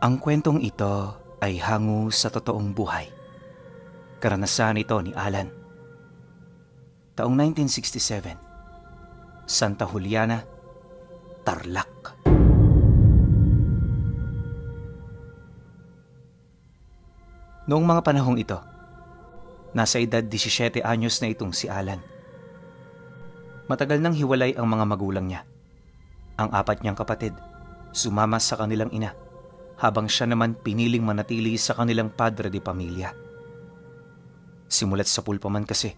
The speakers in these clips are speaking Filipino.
Ang kwentong ito ay hango sa totoong buhay. Karanasan ito ni Alan. Taong 1967, Santa Juliana, Tarlac. Noong mga panahong ito, nasa edad 17 anyos na itong si Alan. Matagal nang hiwalay ang mga magulang niya. Ang 4 niyang kapatid, sumama sa kanilang ina, habang siya naman piniling manatili sa kanilang padre de pamilya. Simulat sa pulpa man kasi,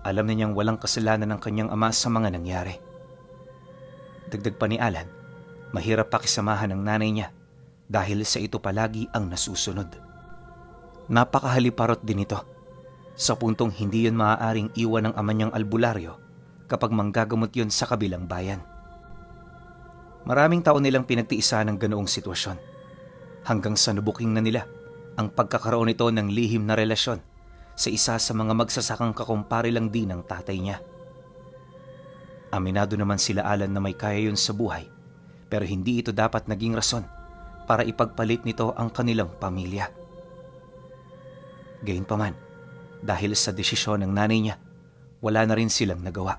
alam na niyang walang kasalanan ng kanyang ama sa mga nangyari. Dagdag pa ni Alan, mahirap pakisamahan ng nanay niya dahil sa ito palagi ang nasusunod. Napakahaliparot din ito, sa puntong hindi yun maaaring iwan ng ama niyang albularyo kapag manggagamot yun sa kabilang bayan. Maraming taon nilang pinagtiisa ng ganoong sitwasyon, hanggang sa nabuking na nila ang pagkakaroon nito ng lihim na relasyon sa isa sa mga magsasakang kakumpare lang din ng tatay niya. Aminado naman sila Alan na may kaya yun sa buhay, pero hindi ito dapat naging rason para ipagpalit nito ang kanilang pamilya. Gayunpaman, dahil sa desisyon ng nanay niya, wala na rin silang nagawa.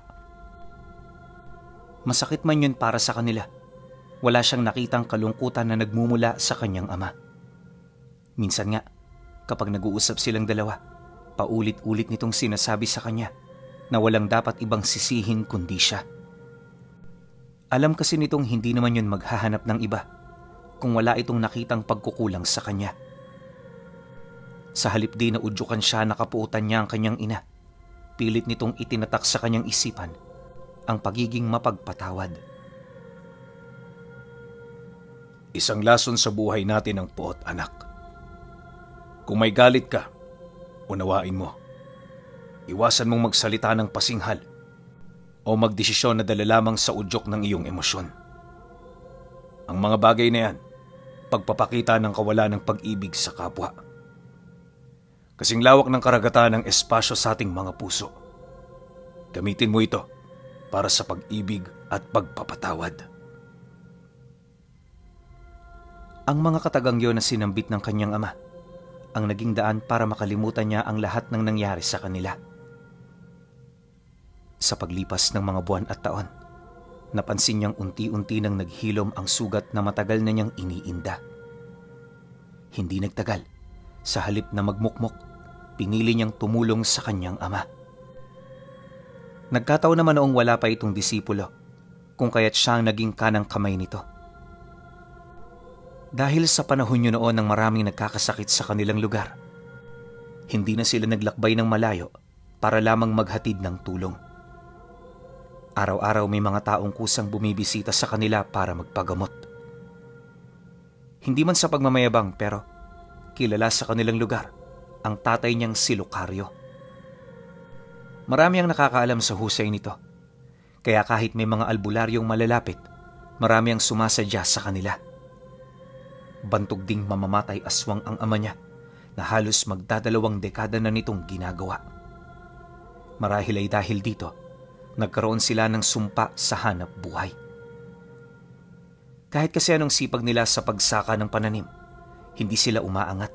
Masakit man yun para sa kanila, wala siyang nakitang kalungkutan na nagmumula sa kanyang ama. Minsan nga, kapag nag-uusap silang dalawa, paulit-ulit nitong sinasabi sa kanya na walang dapat ibang sisihin kundi siya. Alam kasi nitong hindi naman yun maghahanap ng iba kung wala itong nakitang pagkukulang sa kanya. Sa halip di na udyukan siya nakapuutan niya ang kanyang ina, pilit nitong itinatak sa kanyang isipan ang pagiging mapagpatawad. Isang lason sa buhay natin ang puot, anak. Kung may galit ka, unawain mo. Iwasan mong magsalita ng pasinghal o magdesisyon na dala lamang sa udyok ng iyong emosyon. Ang mga bagay na yan, pagpapakita ng kawalan ng pag-ibig sa kapwa. Kasing lawak ng karagatan ng espasyo sa ating mga puso. Gamitin mo ito para sa pag-ibig at pagpapatawad. Ang mga katagang yun na sinambit ng kanyang ama ang naging daan para makalimutan niya ang lahat ng nangyari sa kanila. Sa paglipas ng mga buwan at taon, napansin niyang unti-unti nang naghilom ang sugat na matagal na niyang iniinda. Hindi nagtagal, sa halip na magmukmok, pinili niyang tumulong sa kanyang ama. Nagkataon naman noong wala pa itong disipulo, kung kaya't siya ang naging kanang kamay nito. Dahil sa panahon yun noon ng maraming nagkakasakit sa kanilang lugar, hindi na sila naglakbay ng malayo para lamang maghatid ng tulong. Araw-araw may mga taong kusang bumibisita sa kanila para magpagamot. Hindi man sa pagmamayabang pero kilala sa kanilang lugar ang tatay niyang si Lucario. Marami ang nakakaalam sa husay nito, kaya kahit may mga albularyong malalapit, marami ang sumasadya sa kanila. Bantog ding mamamatay aswang ang ama niya na halos magdadalawang dekada na nitong ginagawa. Marahil ay dahil dito, nagkaroon sila ng sumpa sa hanap buhay. Kahit kasi anong sipag nila sa pagsaka ng pananim, hindi sila umaangat.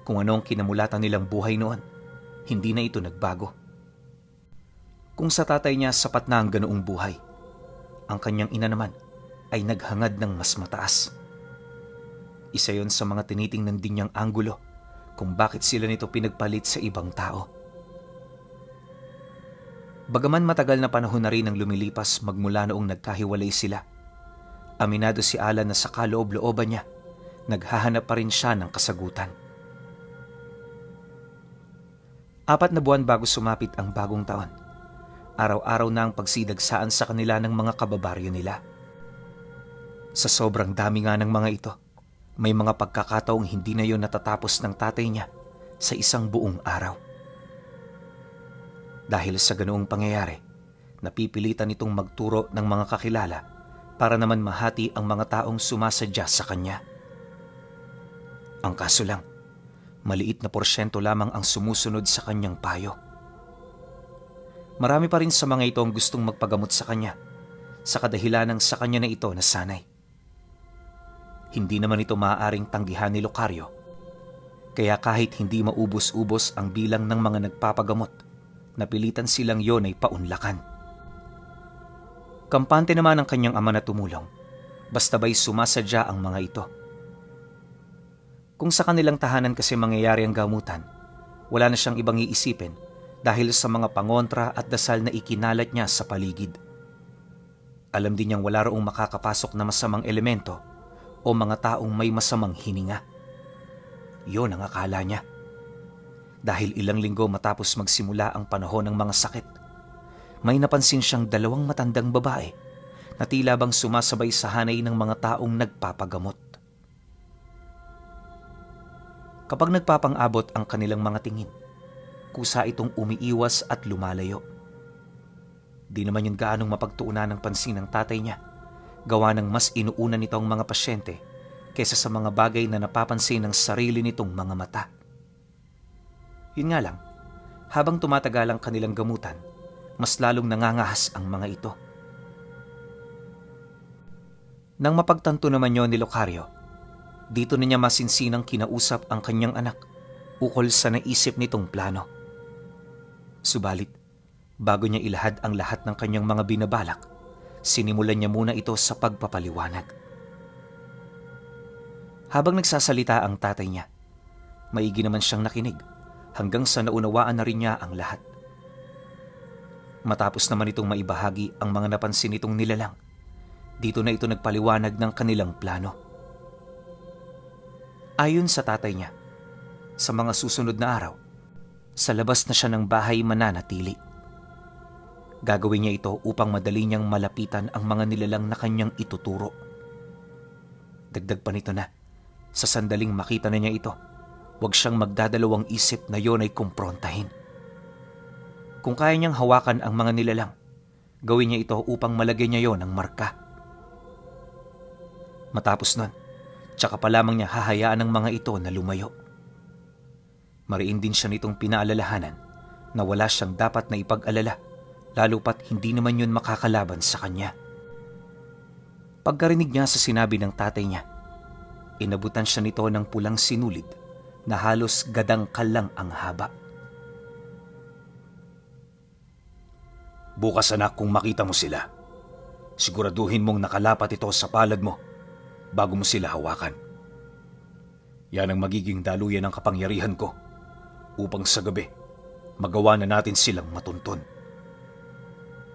Kung anong kinamulatan nilang buhay noon, hindi na ito nagbago. Kung sa tatay niya sapat na ang ganoong buhay, ang kanyang ina naman ay naghangad ng mas mataas. Isa yon sa mga tinitingnan din niyang anggulo kung bakit sila nito pinagpalit sa ibang tao. Bagaman matagal na panahon na rin ang lumilipas magmula noong nagkahiwalay sila, aminado si Alan na sa kaloob-looban niya, naghahanap pa rin siya ng kasagutan. 4 na buwan bago sumapit ang bagong taon, araw-araw na ang pagsidagsaan sa kanila ng mga kababaryo nila. Sa sobrang dami nga ng mga ito, may mga pagkakataong hindi na yon natatapos ng tatay niya sa isang buong araw. Dahil sa ganoong pangyayari, napipilitan itong magturo ng mga kakilala para naman mahati ang mga taong sumasadya sa kanya. Ang kaso lang, maliit na porsyento lamang ang sumusunod sa kanyang payo. Marami pa rin sa mga ito ang gustong magpagamot sa kanya, sa kadahilanang sa kanya na ito nasanay. Hindi naman ito maaaring tanggihan ni Locario. Kaya kahit hindi maubos-ubos ang bilang ng mga nagpapagamot, napilitan silang yon ay paunlakan. Kampante naman ang kanyang ama na tumulong, basta ba'y sumasadya ang mga ito. Kung sa kanilang tahanan kasi mangyayari ang gamutan, wala na siyang ibang iisipin dahil sa mga pangontra at dasal na ikinalat niya sa paligid. Alam din niyang wala roong makakapasok na masamang elemento o mga taong may masamang hininga. Yon ang akala niya. Dahil ilang linggo matapos magsimula ang panahon ng mga sakit, may napansin siyang 2 matandang babae na tila bang sumasabay sa hanay ng mga taong nagpapagamot. Kapag nagpapang-abot ang kanilang mga tingin, kusa itong umiiwas at lumalayo. Di naman yun gaanong mapagtuunan ng pansin ng tatay niya, gawa ng mas inuuna nito ang mga pasyente kaysa sa mga bagay na napapansin ng sarili nitong mga mata. Yun nga lang, habang tumatagal ang kanilang gamutan, mas lalong nangangahas ang mga ito. Nang mapagtanto naman yon ni Locario, dito na niya masinsinang kinausap ang kanyang anak ukol sa naisip nitong plano. Subalit, bago niya ilahad ang lahat ng kanyang mga binabalak, sinimulan niya muna ito sa pagpapaliwanag. Habang nagsasalita ang tatay niya, maigi naman siyang nakinig hanggang sa naunawaan na rin niya ang lahat. Matapos naman itong maibahagi ang mga napansin nitong nilalang, dito na ito nagpaliwanag ng kanilang plano. Ayon sa tatay niya, sa mga susunod na araw, sa labas na siya ng bahay mananatili. Gagawin niya ito upang madali niyang malapitan ang mga nilalang na kanyang ituturo. Dagdag pa nito na, sa sandaling makita na niya ito, huwag siyang magdadalawang isip na yon ay kumprontahin. Kung kaya niyang hawakan ang mga nilalang, gawin niya ito upang malagyan niya yon ng marka. Matapos nun, tsaka pa lamang niya hahayaan ang mga ito na lumayo. Mariin din siya nitong pinaalalahanan na wala siyang dapat na ipag-alala, lalo pat hindi naman yun makakalaban sa kanya. Pagkarinig niya sa sinabi ng tatay niya, inabutan siya nito ng pulang sinulid na halos gadangkal lang ang haba. Bukas anak, kung makita mo sila, siguraduhin mong nakalapat ito sa palad mo bago mo sila hawakan. Yan ang magiging daluyan ng kapangyarihan ko upang sa gabi magawa na natin silang matuntun.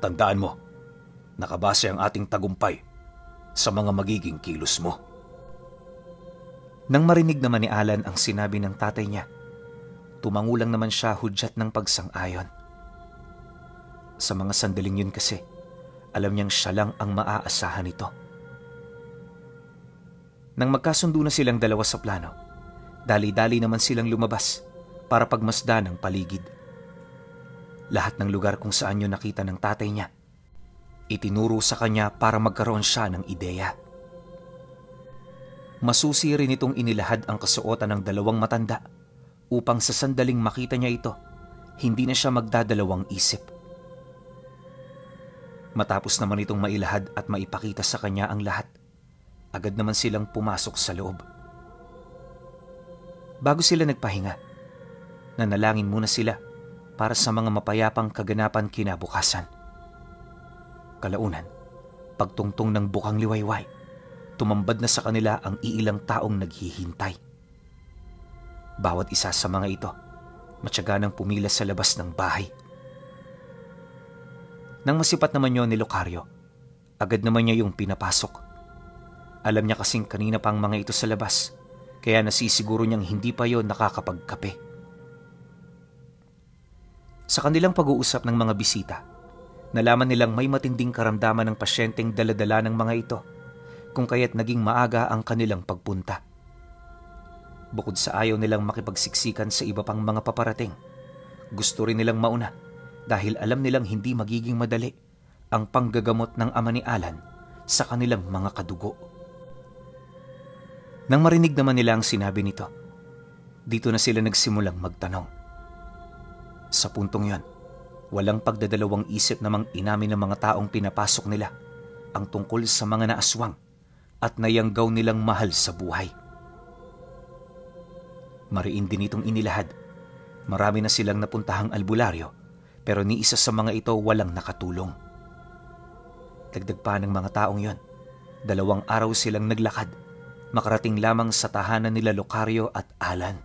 Tandaan mo, nakabase ang ating tagumpay sa mga magiging kilos mo. Nang marinig naman ni Alan ang sinabi ng tatay niya, tumangulang naman siya hudyat ng pagsang-ayon. Sa mga sandaling yun kasi, alam niyang siya lang ang maaasahan nito. Nang magkasundo na silang dalawa sa plano, dali-dali naman silang lumabas para pagmasdan ang paligid. Lahat ng lugar kung saan yun nakita ng tatay niya, itinuro sa kanya para magkaroon siya ng ideya. Masusi rin itong inilahad ang kasuotan ng 2 matanda upang sa sandaling makita niya ito, hindi na siya magdadalawang isip. Matapos naman itong mailahad at maipakita sa kanya ang lahat, agad naman silang pumasok sa loob. Bago sila nagpahinga, nanalangin muna sila para sa mga mapayapang kaganapan kinabukasan. Kalaunan, pagtungtong ng bukang liwayway, tumambad na sa kanila ang iilang taong naghihintay. Bawat isa sa mga ito, matyaga nang pumila sa labas ng bahay. Nang masipat naman yon ni Locario, agad naman niya yung pinapasok. Alam niya kasing kanina pa ang mga ito sa labas, kaya nasisiguro niyang hindi pa yon nakakapagkape. Sa kanilang pag-uusap ng mga bisita, nalaman nilang may matinding karamdaman ng pasyenteng daladala ng mga ito, kung kaya't naging maaga ang kanilang pagpunta. Bukod sa ayaw nilang makipagsiksikan sa iba pang mga paparating, gusto rin nilang mauna dahil alam nilang hindi magiging madali ang panggagamot ng ama ni Alan sa kanilang mga kadugo. Nang marinig naman nila ang sinabi nito, dito na sila nagsimulang magtanong. Sa puntong yon, walang pagdadalawang isip namang inamin ng mga taong pinapasok nila ang tungkol sa mga naaswang at nayanggaw nilang mahal sa buhay. Mariin din itong inilahad. Marami na silang napuntahang albularyo pero ni isa sa mga ito walang nakatulong. Dagdag pa ng mga taong yon, 2 araw silang naglakad, makarating lamang sa tahanan nila Locario at Alan.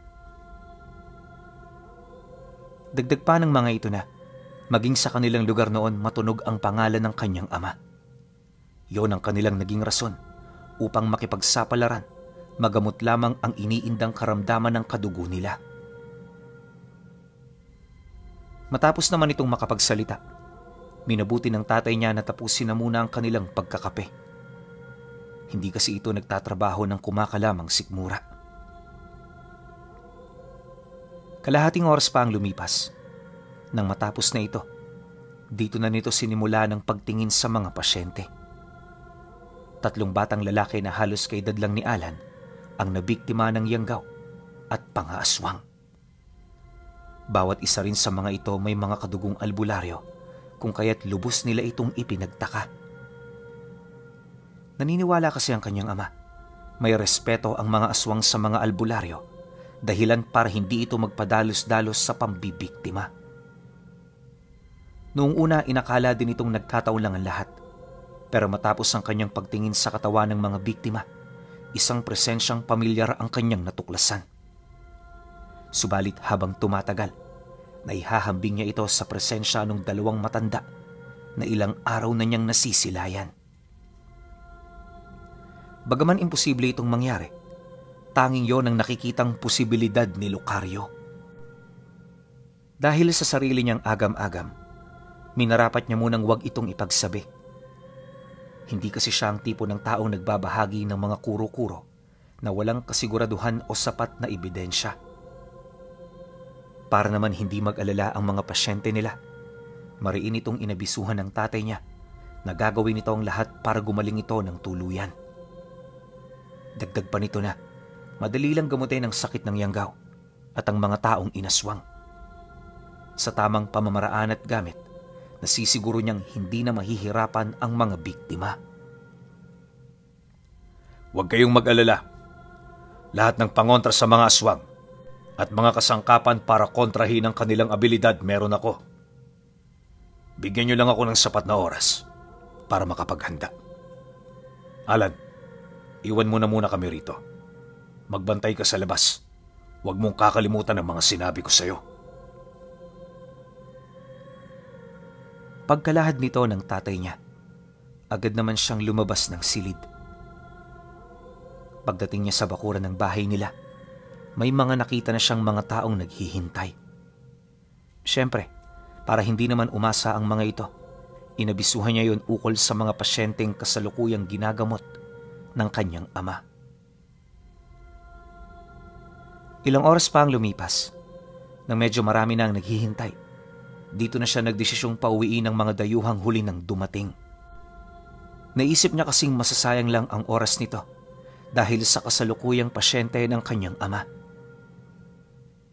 Dagdag pa ng mga ito na, maging sa kanilang lugar noon matunog ang pangalan ng kanyang ama. Yon ang kanilang naging rason upang makipagsapalaran, magamot lamang ang iniindang karamdaman ng kadugo nila. Matapos naman itong makapagsalita, minabuti ng tatay niya na tapusin na muna ang kanilang pagkakape. Hindi kasi ito nagtatrabaho ng kumakalamang sikmura. Kalahating oras pa ang lumipas. Nang matapos na ito, dito na nito sinimula ng pagtingin sa mga pasyente. 3 batang lalaki na halos kaedad lang ni Alan ang nabiktima ng yanggaw at pangaaswang. Bawat isa rin sa mga ito may mga kadugong albularyo, kung kaya't lubos nila itong ipinagtaka. Naniniwala kasi ang kanyang ama, may respeto ang mga aswang sa mga albularyo, dahilan para hindi ito magpadalos-dalos sa pambibiktima. Noong una, inakala din itong nagkataon lang ang lahat. Pero matapos ang kanyang pagtingin sa katawan ng mga biktima, isang presensyang pamilyar ang kanyang natuklasan. Subalit habang tumatagal, naihahambing niya ito sa presensya ng 2 matanda na ilang araw na niyang nasisilayan. Bagaman imposible itong mangyari, tanging yon ang nakikitang posibilidad ni Locario. Dahil sa sarili niyang agam-agam, minarapat niya munang wag itong ipagsabi. Hindi kasi siya ang tipo ng taong nagbabahagi ng mga kuro-kuro na walang kasiguraduhan o sapat na ebidensya. Para naman hindi mag-alala ang mga pasyente nila, mariin itong inabisuhan ng tatay niya na gagawin ito ang lahat para gumaling ito ng tuluyan. Dagdag pa nito na madali lang gamutin ang sakit ng yanggaw at ang mga taong inaswang. Sa tamang pamamaraan at gamit, nasisiguro niyang hindi na mahihirapan ang mga biktima. Huwag kayong mag-alala. Lahat ng pangontra sa mga aswang at mga kasangkapan para kontrahin ang kanilang abilidad meron ako. Bigyan niyo lang ako ng sapat na oras para makapaghanda. Alan, iwan mo na muna kami rito. Magbantay ka sa labas. Huwag mong kakalimutan ang mga sinabi ko sa'yo. Pagkalahad nito ng tatay niya, agad naman siyang lumabas ng silid. Pagdating niya sa bakuran ng bahay nila, may mga nakita na siyang mga taong naghihintay. Siyempre, para hindi naman umasa ang mga ito, inabisuhan niya yon ukol sa mga pasyenteng kasalukuyang ginagamot ng kanyang ama. Ilang oras pa ang lumipas, nang medyo marami na ang naghihintay. Dito na siya nagdesisyong pauwiin ng mga dayuhang huli nang dumating. Naisip niya kasing masasayang lang ang oras nito dahil sa kasalukuyang pasyente ng kanyang ama.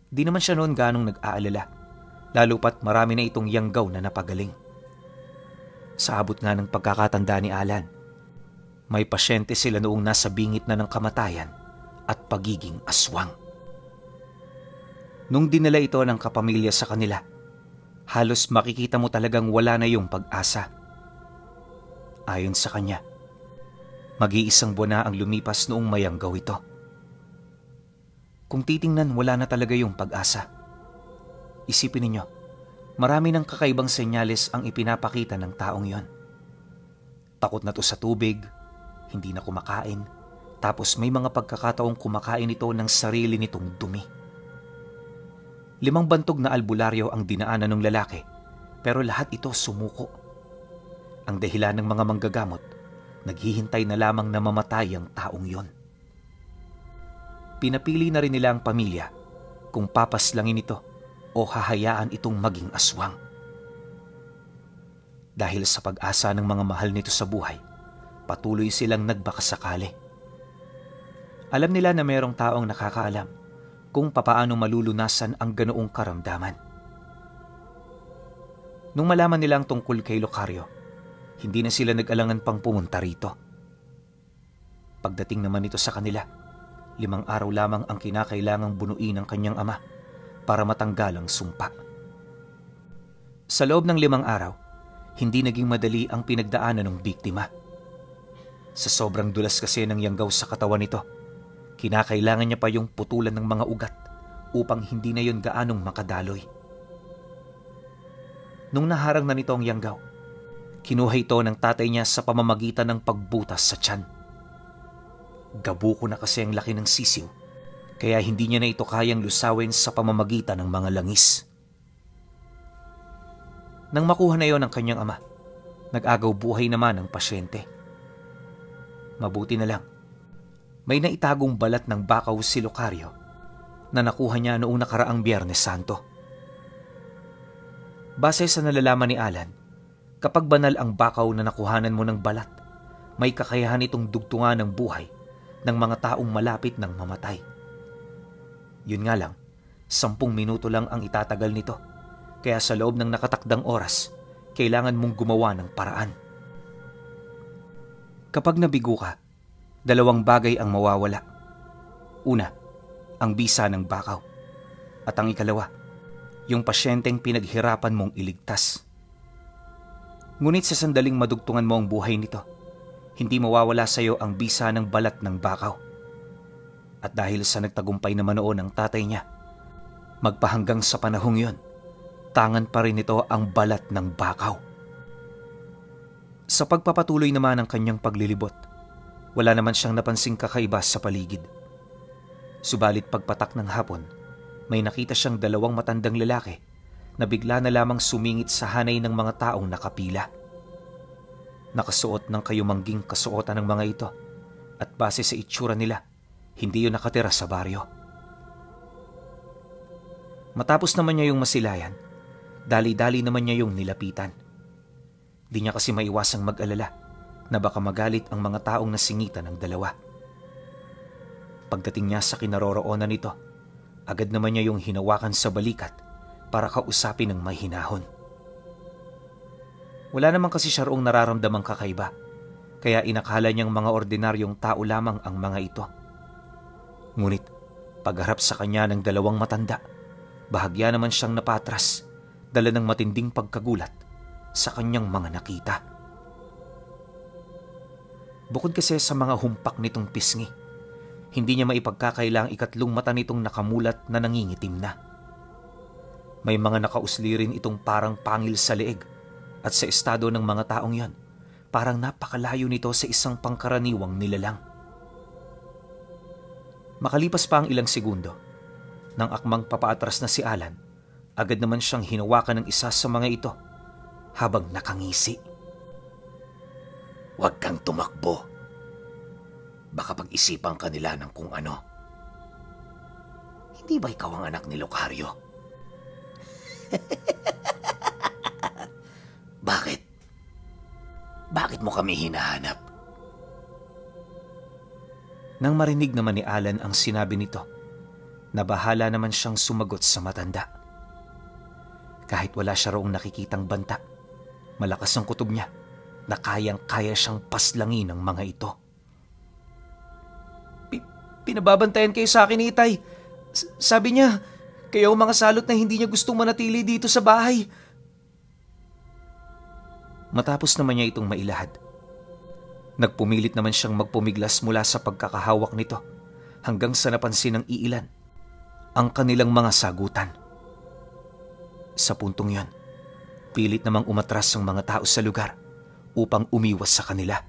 Di naman siya noon ganong nag-aalala, lalo pat marami na itong yanggaw na napagaling. Sa abot nga ng pagkakatanda ni Alan, may pasyente sila noong nasa bingit na ng kamatayan at pagiging aswang. Nung dinala ito ng kapamilya sa kanila, halos makikita mo talagang wala na yung pag-asa. Ayon sa kanya, mag-iisang buwan na ang lumipas noong mayanggaw ito. Kung titingnan, wala na talaga yung pag-asa. Isipin ninyo, marami ng kakaibang senyales ang ipinapakita ng taong yon. Takot na to sa tubig, hindi na kumakain, tapos may mga pagkakataong kumakain ito ng sarili nitong dumi. 5 bantog na albularyo ang dinaanan ng lalaki, pero lahat ito sumuko. Ang dahilan ng mga manggagamot, naghihintay na lamang na mamatay ang taong yon. Pinapili na rin nila ang pamilya kung papaslangin ito o hahayaan itong maging aswang. Dahil sa pag-asa ng mga mahal nito sa buhay, patuloy silang nagbakasakali. Alam nila na mayroong taong nakakaalam kung papaano malulunasan ang ganoong karamdaman. Nung malaman nila ang tungkol kay Locario, hindi na sila nag-alangan pang pumunta rito. Pagdating naman nito sa kanila, 5 araw lamang ang kinakailangang bunuin ng kanyang ama para matanggal ang sumpa. Sa loob ng 5 araw, hindi naging madali ang pinagdaanan ng biktima. Sa sobrang dulas kasi ng yanggaw sa katawan nito, kinakailangan niya pa yung putulan ng mga ugat upang hindi na yun gaanong makadaloy. Nung naharang na nito ang yanggaw, kinuha ito ng tatay niya sa pamamagitan ng pagbutas sa tiyan. Gabuko na kasi ang laki ng sisiw, kaya hindi niya na ito kayang lusawin sa pamamagitan ng mga langis. Nang makuha na yon ng kanyang ama, nag-agaw buhay naman ang pasyente. Mabuti na lang, may naitagong balat ng bakaw si Lucario na nakuha niya noong nakaraang Biyernes Santo. Base sa nalalaman ni Alan, kapag banal ang bakaw na nakuhanan mo ng balat, may kakayahan itong dugtungan ng buhay ng mga taong malapit ng mamatay. Yun nga lang, 10 minuto lang ang itatagal nito, kaya sa loob ng nakatakdang oras, kailangan mong gumawa ng paraan. Kapag nabigo ka, 2 bagay ang mawawala. Una, ang bisa ng bakaw. At ang ikalawa, yung pasyenteng pinaghirapan mong iligtas. Ngunit sa sandaling madugtungan mo ang buhay nito, hindi mawawala sa iyo ang bisa ng balat ng bakaw. At dahil sa nagtagumpay naman noon ang tatay niya, magpahanggang sa panahong yon, tangan pa rin ito ang balat ng bakaw. Sa pagpapatuloy naman ng kanyang paglilibot, wala naman siyang napansing kakaiba sa paligid. Subalit pagpatak ng hapon, may nakita siyang 2 matandang lalaki na bigla na lamang sumingit sa hanay ng mga taong nakapila. Nakasuot ng kayumangging kasuotan ng mga ito at base sa itsura nila, hindi yun nakatira sa baryo. Matapos naman niya yung masilayan, dali-dali naman niya yung nilapitan. Di niya kasi maiwasang mag-alala na baka magalit ang mga taong nasingitan ng 2. Pagdating niya sa kinaroroonan nito, agad naman niya yung hinawakan sa balikat para kausapin ng mahinahon. Wala naman kasi siya roong nararamdamang kakaiba, kaya inakala niyang mga ordinaryong tao lamang ang mga ito. Ngunit pagharap sa kanya ng 2 matanda, bahagya naman siyang napatras, dala ng matinding pagkagulat sa kanyang mga nakita. Bukod kasi sa mga humpak nitong pisngi, hindi niya maipagkakailang 3 mata nitong nakamulat na nangingitim na. May mga nakausli rin itong parang pangil sa leeg, at sa estado ng mga taong yon, parang napakalayo nito sa isang pangkaraniwang nilalang. Makalipas pa ang ilang segundo, nang akmang papaatras na si Alan, agad naman siyang hinawakan ng isa sa mga ito habang nakangisi. Huwag kang tumakbo. Baka pag-isipan ka nila ng kung ano. Hindi ba ikaw ang anak ni Lucario? Bakit? Bakit mo kami hinahanap? Nang marinig naman ni Alan ang sinabi nito, nabahala naman siyang sumagot sa matanda. Kahit wala siya roong nakikitang banta, malakas ang kutob niya na kayang-kaya siyang paslangin ng mga ito. Pinababantayan kayo sa akin, Itay. Sabi niya, kayo ang mga salot na hindi niya gustong manatili dito sa bahay. Matapos naman niya itong mailahad, nagpumilit naman siyang magpumiglas mula sa pagkakahawak nito hanggang sa napansin ng iilan ang kanilang mga sagutan. Sa puntong yon, pilit namang umatras ang mga tao sa lugar upang umiwas sa kanila.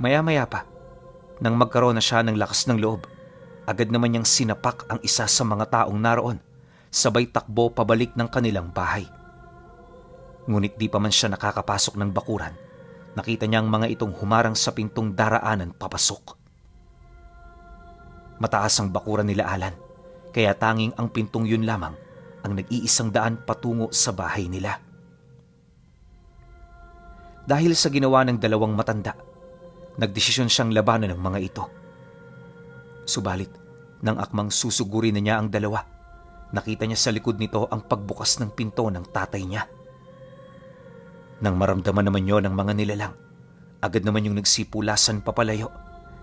Maya-maya pa, nang magkaroon na siya ng lakas ng loob, agad naman niyang sinapak ang isa sa mga taong naroon, sabay takbo pabalik ng kanilang bahay. Ngunit di pa man siya nakakapasok ng bakuran, nakita niya ang mga itong humarang sa pintong daraanan papasok. Mataas ang bakuran nila Alan, kaya tanging ang pintong yun lamang ang nag-iisang daan patungo sa bahay nila. Dahil sa ginawa ng 2 matanda, nagdesisyon siyang labanan ng mga ito. Subalit, nang akmang susugurin na niya ang 2, nakita niya sa likod nito ang pagbukas ng pinto ng tatay niya. Nang maramdaman naman yon ng mga nilalang, Agad naman yung nagsipulasan papalayo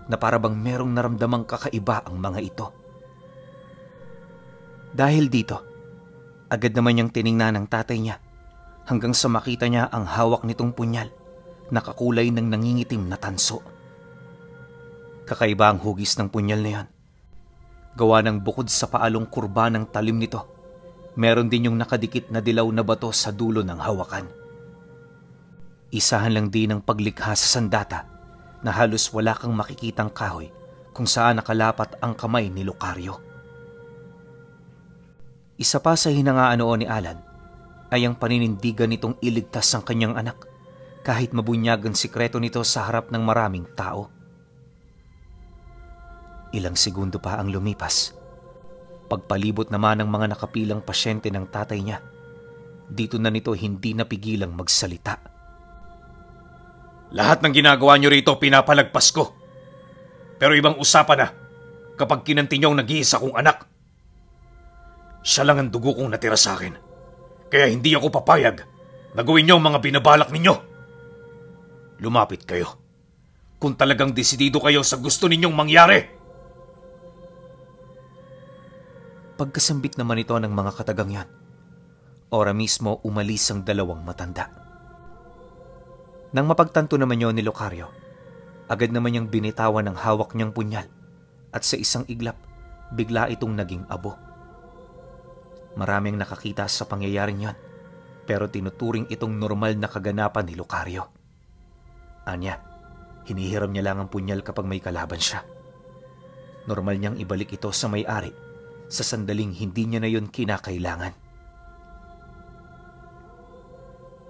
na para bang merong naramdamang kakaiba ang mga ito. Dahil dito, agad naman niyang tiningnan ng tatay niya hanggang sa makita niya ang hawak nitong punyal na kakulay ng nangingitim na tanso. Kakaiba ang hugis ng punyal na yan. Gawa ng bukod sa paalong kurba ng talim nito, meron din yung nakadikit na dilaw na bato sa dulo ng hawakan. Isahan lang din ang paglikha sa sandata na halos wala kang makikitang kahoy kung saan nakalapat ang kamay ni Lucario. Isa pa sa hinangaan noon ni Alan ay ang paninindigan nitong iligtas ang kanyang anak kahit mabunyag ang sikreto nito sa harap ng maraming tao. Ilang segundo pa ang lumipas. Pagpalibot naman ng mga nakapilang pasyente ng tatay niya, dito na nito hindi napigilang magsalita. Lahat ng ginagawa niyo rito pinapalagpas ko. Pero ibang usapan na kapag kinanti niyo ang nag-iisa kong anak. Siya lang ang dugo kong natira sa akin. Kaya hindi ako papayag na gawin niyo ang mga binabalak ninyo. Lumapit kayo kung talagang desidido kayo sa gusto ninyong mangyari. Pagkasambit naman ito ng mga katagang yan, ora mismo umalis ang dalawang matanda. Nang mapagtanto naman yon ni Lucario, agad naman niyang binitawan ang hawak niyang punyal at sa isang iglap, bigla itong naging abo. Maraming nakakita sa pangyayaring yon, pero tinuturing itong normal na kaganapan ni Lucario. Anya, hinihiram niya lang ang punyal kapag may kalaban siya. Normal niyang ibalik ito sa may-ari sa sandaling hindi niya na yon kinakailangan.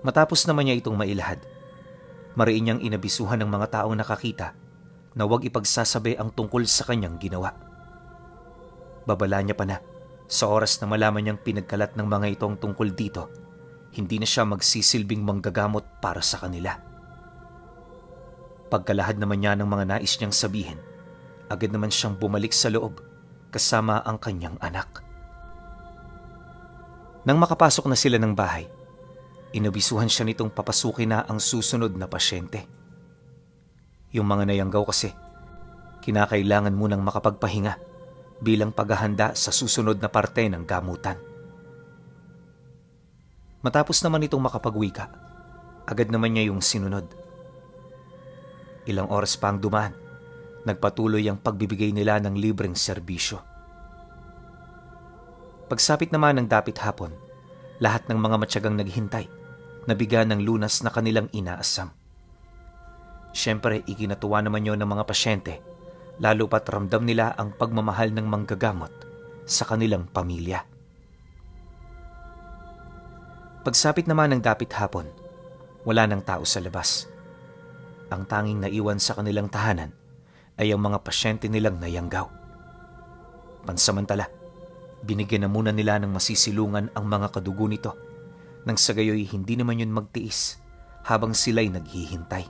Matapos naman niya itong mailahad, mariin niyang inabisuhan ng mga taong nakakita na huwag ipagsasabi ang tungkol sa kanyang ginawa. Babala niya pa na sa oras na malaman niyang pinagkalat ng mga itong tungkol dito, hindi na siya magsisilbing manggagamot para sa kanila. Pagkalahad naman niya ng mga nais niyang sabihin, agad naman siyang bumalik sa loob kasama ang kanyang anak. Nang makapasok na sila ng bahay, inabisuhan siya nitong papasukin na ang susunod na pasyente. Yung mga nayanggaw kasi, kinakailangan munang makapagpahinga bilang paghahanda sa susunod na parte ng gamutan. Matapos naman itong makapagwika, agad naman niya yung sinunod. Ilang oras pa ang dumaan, nagpatuloy ang pagbibigay nila ng libreng serbisyo. Pagsapit naman ng dapit hapon, lahat ng mga matyagang naghintay, nabigyan ng lunas na kanilang inaasam. Siyempre, ikinatuwa naman yon ng mga pasyente, lalo pat ramdam nila ang pagmamahal ng manggagamot sa kanilang pamilya. Pagsapit naman ng dapit hapon, wala ng tao sa labas. Ang tanging naiwan sa kanilang tahanan ay ang mga pasyente nilang nayanggaw. Pansamantala, binigyan na muna nila ng masisilungan ang mga kadugo nito nang sa gayoy hindi naman yun magtiis habang sila'y naghihintay.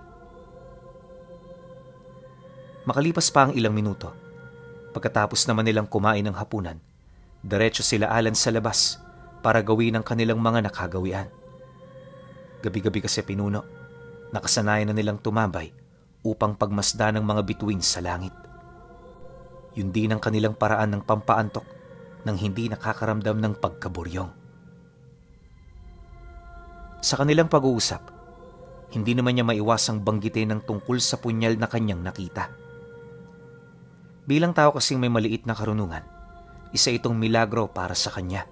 Makalipas pa ang ilang minuto, pagkatapos naman nilang kumain ng hapunan, diretso sila Alan sa labas para gawin ang kanilang mga nakagawian. Gabi-gabi kasi pinuno, nakasanayan na nilang tumambay upang pagmasdan ng mga bituin sa langit. Yun din ang kanilang paraan ng pampaantok nang hindi nakakaramdam ng pagkaburyong. Sa kanilang pag-uusap, hindi naman niya maiwasang banggitin ng tungkol sa punyal na kanyang nakita. Bilang tao kasing may maliit na karunungan, isa itong milagro para sa kanya.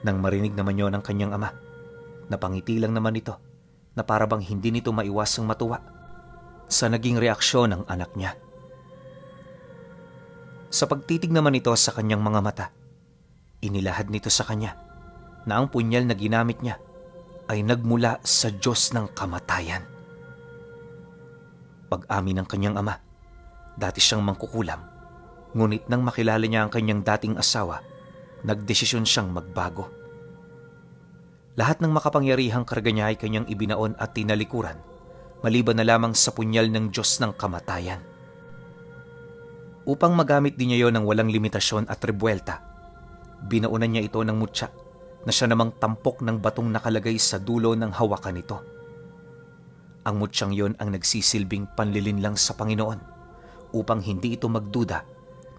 Nang marinig naman yon ng kanyang ama, napangiti lang naman ito na para bang hindi nito maiwasang matuwa sa naging reaksyon ng anak niya. Sa pagtitig naman ito sa kanyang mga mata, inilahad nito sa kanya na ang punyal na ginamit niya ay nagmula sa Diyos ng kamatayan. Pag-amin ng kanyang ama, dati siyang mangkukulam, ngunit nang makilala niya ang kanyang dating asawa, nagdesisyon siyang magbago. Lahat ng makapangyarihang karga niya ay kanyang ibinaon at tinalikuran, maliban na lamang sa punyal ng Diyos ng kamatayan. Upang magamit din niya yon ng walang limitasyon at rebuelta, binaunan niya ito ng mutya na siya namang tampok ng batong nakalagay sa dulo ng hawakan nito. Ang mutyang yon ang nagsisilbing panlilinlang sa Panginoon upang hindi ito magduda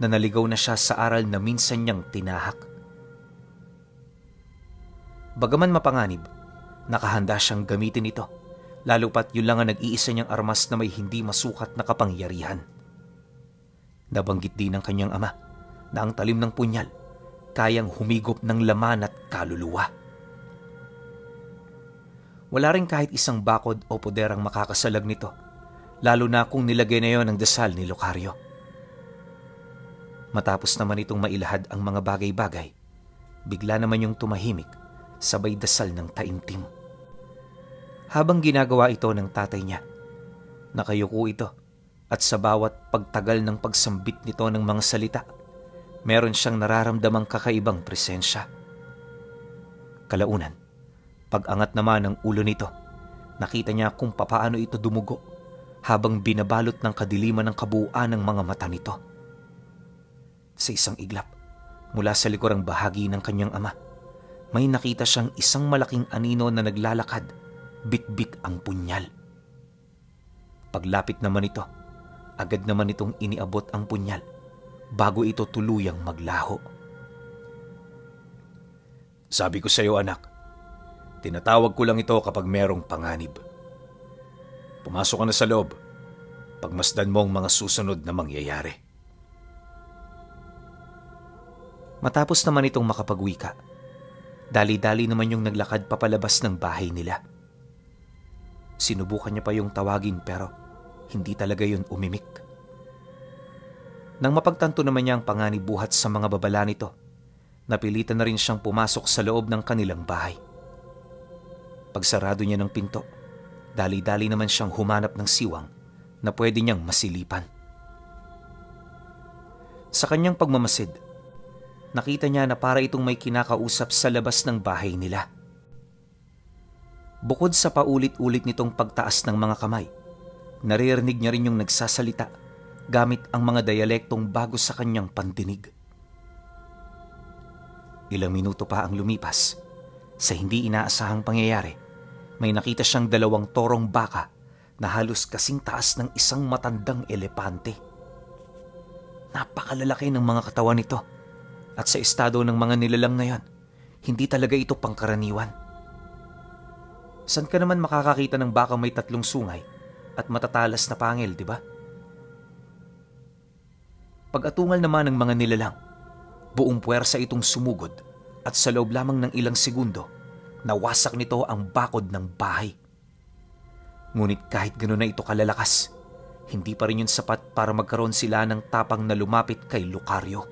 na naligaw na siya sa aral na minsan niyang tinahak. Bagaman mapanganib, nakahanda siyang gamitin ito, lalo pat yun lang ang nag-iisa niyang armas na may hindi masukat na kapangyarihan. Nabanggit din ng kanyang ama na ang talim ng punyal kayang humigop ng laman at kaluluwa. Wala rin kahit isang bakod o poder ang makakasalag nito, lalo na kung nilagay na yon ang dasal ni Lucario. Matapos naman itong mailahad ang mga bagay-bagay, bigla naman yung tumahimik sabay dasal ng taimtim. Habang ginagawa ito ng tatay niya, nakayuko ito at sa bawat pagtagal ng pagsambit nito ng mga salita, meron siyang nararamdamang kakaibang presensya. Kalaunan, pag-angat naman ng ulo nito, nakita niya kung papaano ito dumugo habang binabalot ng kadiliman ng kabuuan ng mga mata nito. Sa isang iglap, mula sa likurang bahagi ng kanyang ama, may nakita siyang isang malaking anino na naglalakad, bit-bit ang punyal. Paglapit naman ito, agad naman itong iniabot ang punyal bago ito tuluyang maglaho. Sabi ko sa iyo, anak, tinatawag ko lang ito kapag merong panganib. Pumasok ka na sa loob. Pagmasdan mo ang mga susunod na mangyayari. Matapos naman itong makapagwika, dali-dali naman yung naglakad papalabas ng bahay nila. Sinubukan niya pa yung tawagin pero hindi talaga yun umimik. Nang mapagtanto naman niya ang panganib buhat sa mga babala nito, napilitan na rin siyang pumasok sa loob ng kanilang bahay. Pagsarado niya ng pinto, dali-dali naman siyang humanap ng siwang na pwede niyang masilipan. Sa kanyang pagmamasid, nakita niya na para itong may kinakausap sa labas ng bahay nila. Bukod sa paulit-ulit nitong pagtaas ng mga kamay, naririnig niya rin yung nagsasalita gamit ang mga dialektong bago sa kanyang pandinig. Ilang minuto pa ang lumipas, sa hindi inaasahang pangyayari, may nakita siyang 2 torong baka na halos kasing taas ng isang matandang elepante. Napakalalaki ng mga katawan nito at sa estado ng mga nilalang na yan, hindi talaga ito pangkaraniwan. San ka naman makakakita ng baka may 3 sungay at matatalas na pangil, di ba? Pag-atungal naman ng mga nilalang, buong puwersa itong sumugod at sa loob lamang ng ilang segundo, nawasak nito ang bakod ng bahay. Ngunit kahit gano'n na ito kalalakas, hindi pa rin yun sapat para magkaroon sila ng tapang na lumapit kay Lucario.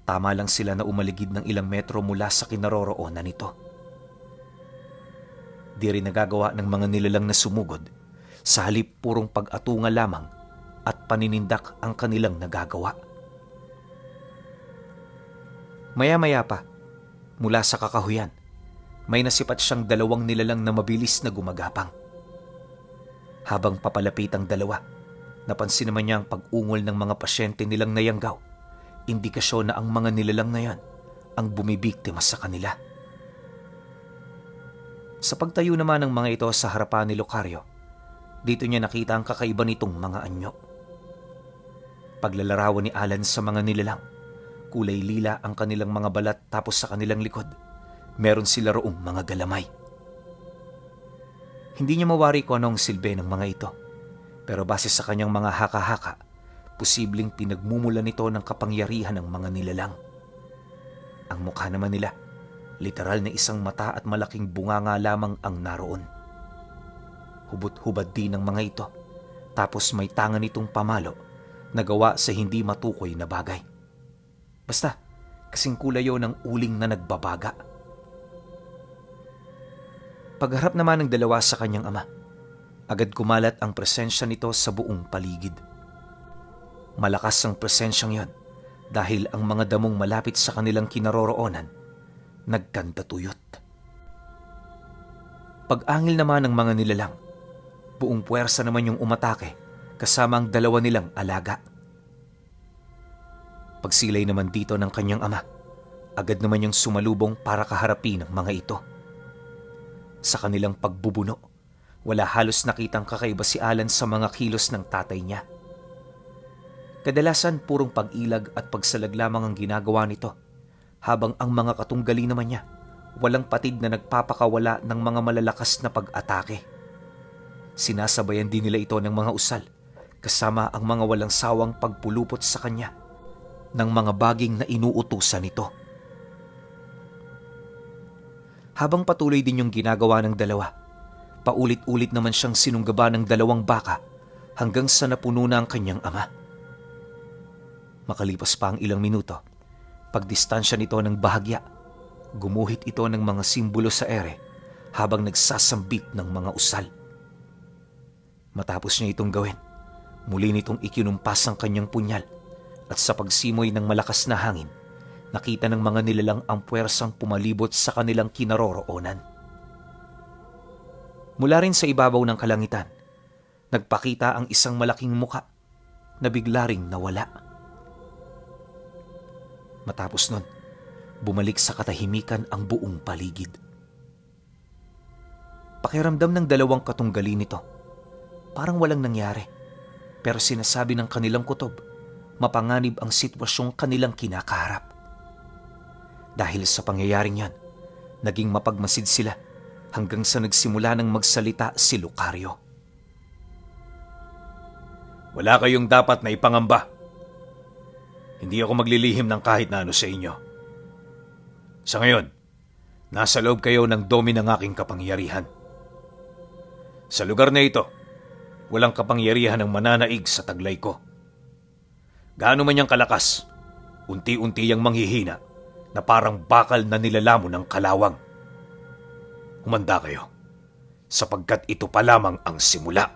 Tama lang sila na umaligid ng ilang metro mula sa kinaroroonan nito. Di rin nagagawa ng mga nilalang na sumugod, sa halip purong pag-atungal lamang at paninindak ang kanilang nagagawa. Maya-maya pa, mula sa kakahuyan, may nasipat siyang 2 nilalang na mabilis na gumagapang. Habang papalapit ang 2, napansin naman niya ang pag-ungol ng mga pasyente nilang nayanggaw, indikasyon na ang mga nilalang na yan ang bumibiktima sa kanila. Sa pagtayo naman ng mga ito sa harapan ni Lucario, dito niya nakita ang kakaiba nitong mga anyo. Paglalarawan ni Alan sa mga nilalang, kulay lila ang kanilang mga balat tapos sa kanilang likod, meron sila roong mga galamay. Hindi niya mawari kung anong silbi ng mga ito, pero base sa kanyang mga haka-haka, posibleng pinagmumula nito ng kapangyarihan ng mga nilalang. Ang mukha naman nila, literal na isang mata at malaking bunganga lamang ang naroon. Hubot-hubad din ng mga ito, tapos may tangan nitong pamalo na gawa sa hindi matukoy na bagay. Basta, kasing kulay yun ng uling na nagbabaga. Pagharap naman ng 2 sa kanyang ama, agad kumalat ang presensya nito sa buong paligid. Malakas ang presensyang yon dahil ang mga damong malapit sa kanilang kinaroroonan nagkantatuyot. Pag-angil naman ng mga nilalang, buong puwersa naman yung umatake kasama ang 2 nilang alaga. Pagsilay naman dito ng kanyang ama, agad naman yung sumalubong para kaharapin ng mga ito. Sa kanilang pagbubuno, Wala halos nakitang kakaiba si Alan sa mga kilos ng tatay niya. Kadalasan purong pag-ilag at pagsalag lamang ang ginagawa nito, habang ang mga katunggali naman niya walang patid na nagpapakawala ng mga malalakas na pag-atake. Sinasabayan din nila ito ng mga usal, kasama ang mga walang sawang pagpulupot sa kanya ng mga baging na inuutusan nito. Habang patuloy din yung ginagawa ng dalawa, paulit-ulit naman siyang sinunggaba ng 2 baka hanggang sa napuno na ang kanyang ama. Makalipas pa ang ilang minuto, pagdistansya nito ng bahagya, gumuhit ito ng mga simbolo sa ere habang nagsasambit ng mga usal. Matapos niya itong gawin, muli nitong ikinumpas ang kanyang punyal at sa pagsimoy ng malakas na hangin, nakita ng mga nilalang ang puwersang pumalibot sa kanilang kinaroroonan. Mula rin sa ibabaw ng kalangitan, nagpakita ang isang malaking muka na bigla ring nawala. Matapos nun, bumalik sa katahimikan ang buong paligid. Pakiramdam ng 2 katunggali nito, parang walang nangyari, pero sinasabi ng kanilang kutob, mapanganib ang sitwasyong kanilang kinakaharap. Dahil sa pangyayaring yan, naging mapagmasid sila hanggang sa nagsimula ng magsalita si Lucario. Wala kayong dapat na ipangamba. Hindi ako maglilihim ng kahit na ano sa inyo. Sa ngayon, nasa loob kayo ng dome ng aking kapangyarihan. Sa lugar na ito, walang kapangyarihan ang mananaig sa taglay ko. Gaano man yang kalakas, unti-unti yang manghihina na parang bakal na nilalamo ng kalawang. Humanda kayo, sapagkat ito pa lamang ang simula.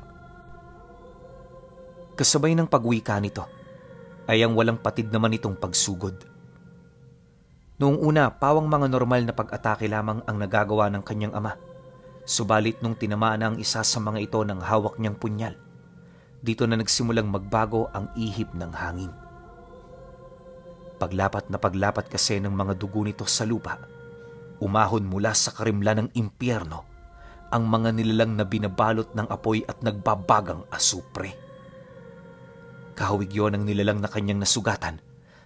Kasabay ng pagwika nito, ay ang walang patid naman itong pagsugod. Noong una, pawang mga normal na pag-atake lamang ang nagagawa ng kanyang ama. Subalit nung tinamaan na ang isa sa mga ito ng hawak niyang punyal, dito na nagsimulang magbago ang ihip ng hangin. Paglapat kasi ng mga dugo nito sa lupa, umahon mula sa karimlan ng impyerno ang mga nilalang na binabalot ng apoy at nagbabagang asupre. Kahawig yon ang nilalang na kanyang nasugatan,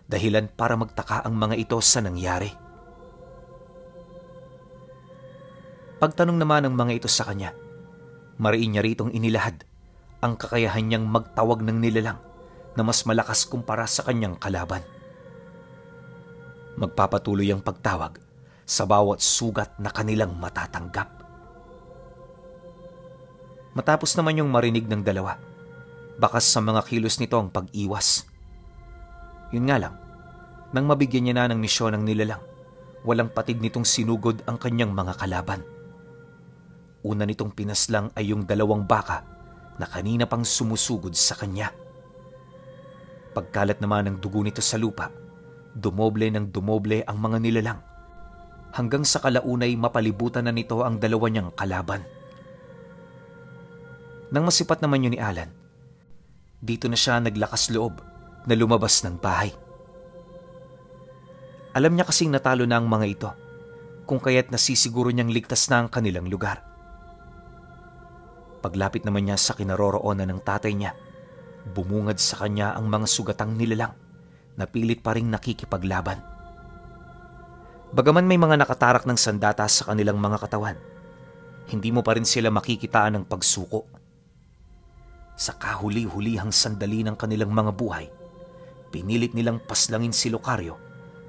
dahilan para magtaka ang mga ito sa nangyari. Pagtanong naman ng mga ito sa kanya, mariin niya ritong inilahad ang kakayahan niyang magtawag ng nilalang na mas malakas kumpara sa kanyang kalaban. Magpapatuloy ang pagtawag sa bawat sugat na kanilang matatanggap. Matapos naman yung marinig ng dalawa, bakas sa mga kilos nito ang pag-iwas. Yun nga lang, nang mabigyan niya na ng misyon ng nilalang, walang patid nitong sinugod ang kanyang mga kalaban. Una nitong pinaslang ay yung 2 baka na kanina pang sumusugod sa kanya. Pagkalat naman ng dugo nito sa lupa, dumoble ng dumoble ang mga nilalang, hanggang sa kalaunay mapalibutan na nito ang 2 niyang kalaban. Nang masipat naman yun ni Alan, dito na siya naglakas loob na lumabas ng bahay. Alam niya kasing natalo na ang mga ito, kung kaya't nasisiguro niyang ligtas na ang kanilang lugar. Paglapit naman niya sa kinaroroonan ng tatay niya, bumungad sa kanya ang mga sugatang nilalang na pilit pa ring nakikipaglaban. Bagaman may mga nakatarak ng sandata sa kanilang mga katawan, hindi mo pa rin sila makikitaan ng pagsuko. Sa kahuli-hulihang sandali ng kanilang mga buhay, pinilit nilang paslangin si Lucario,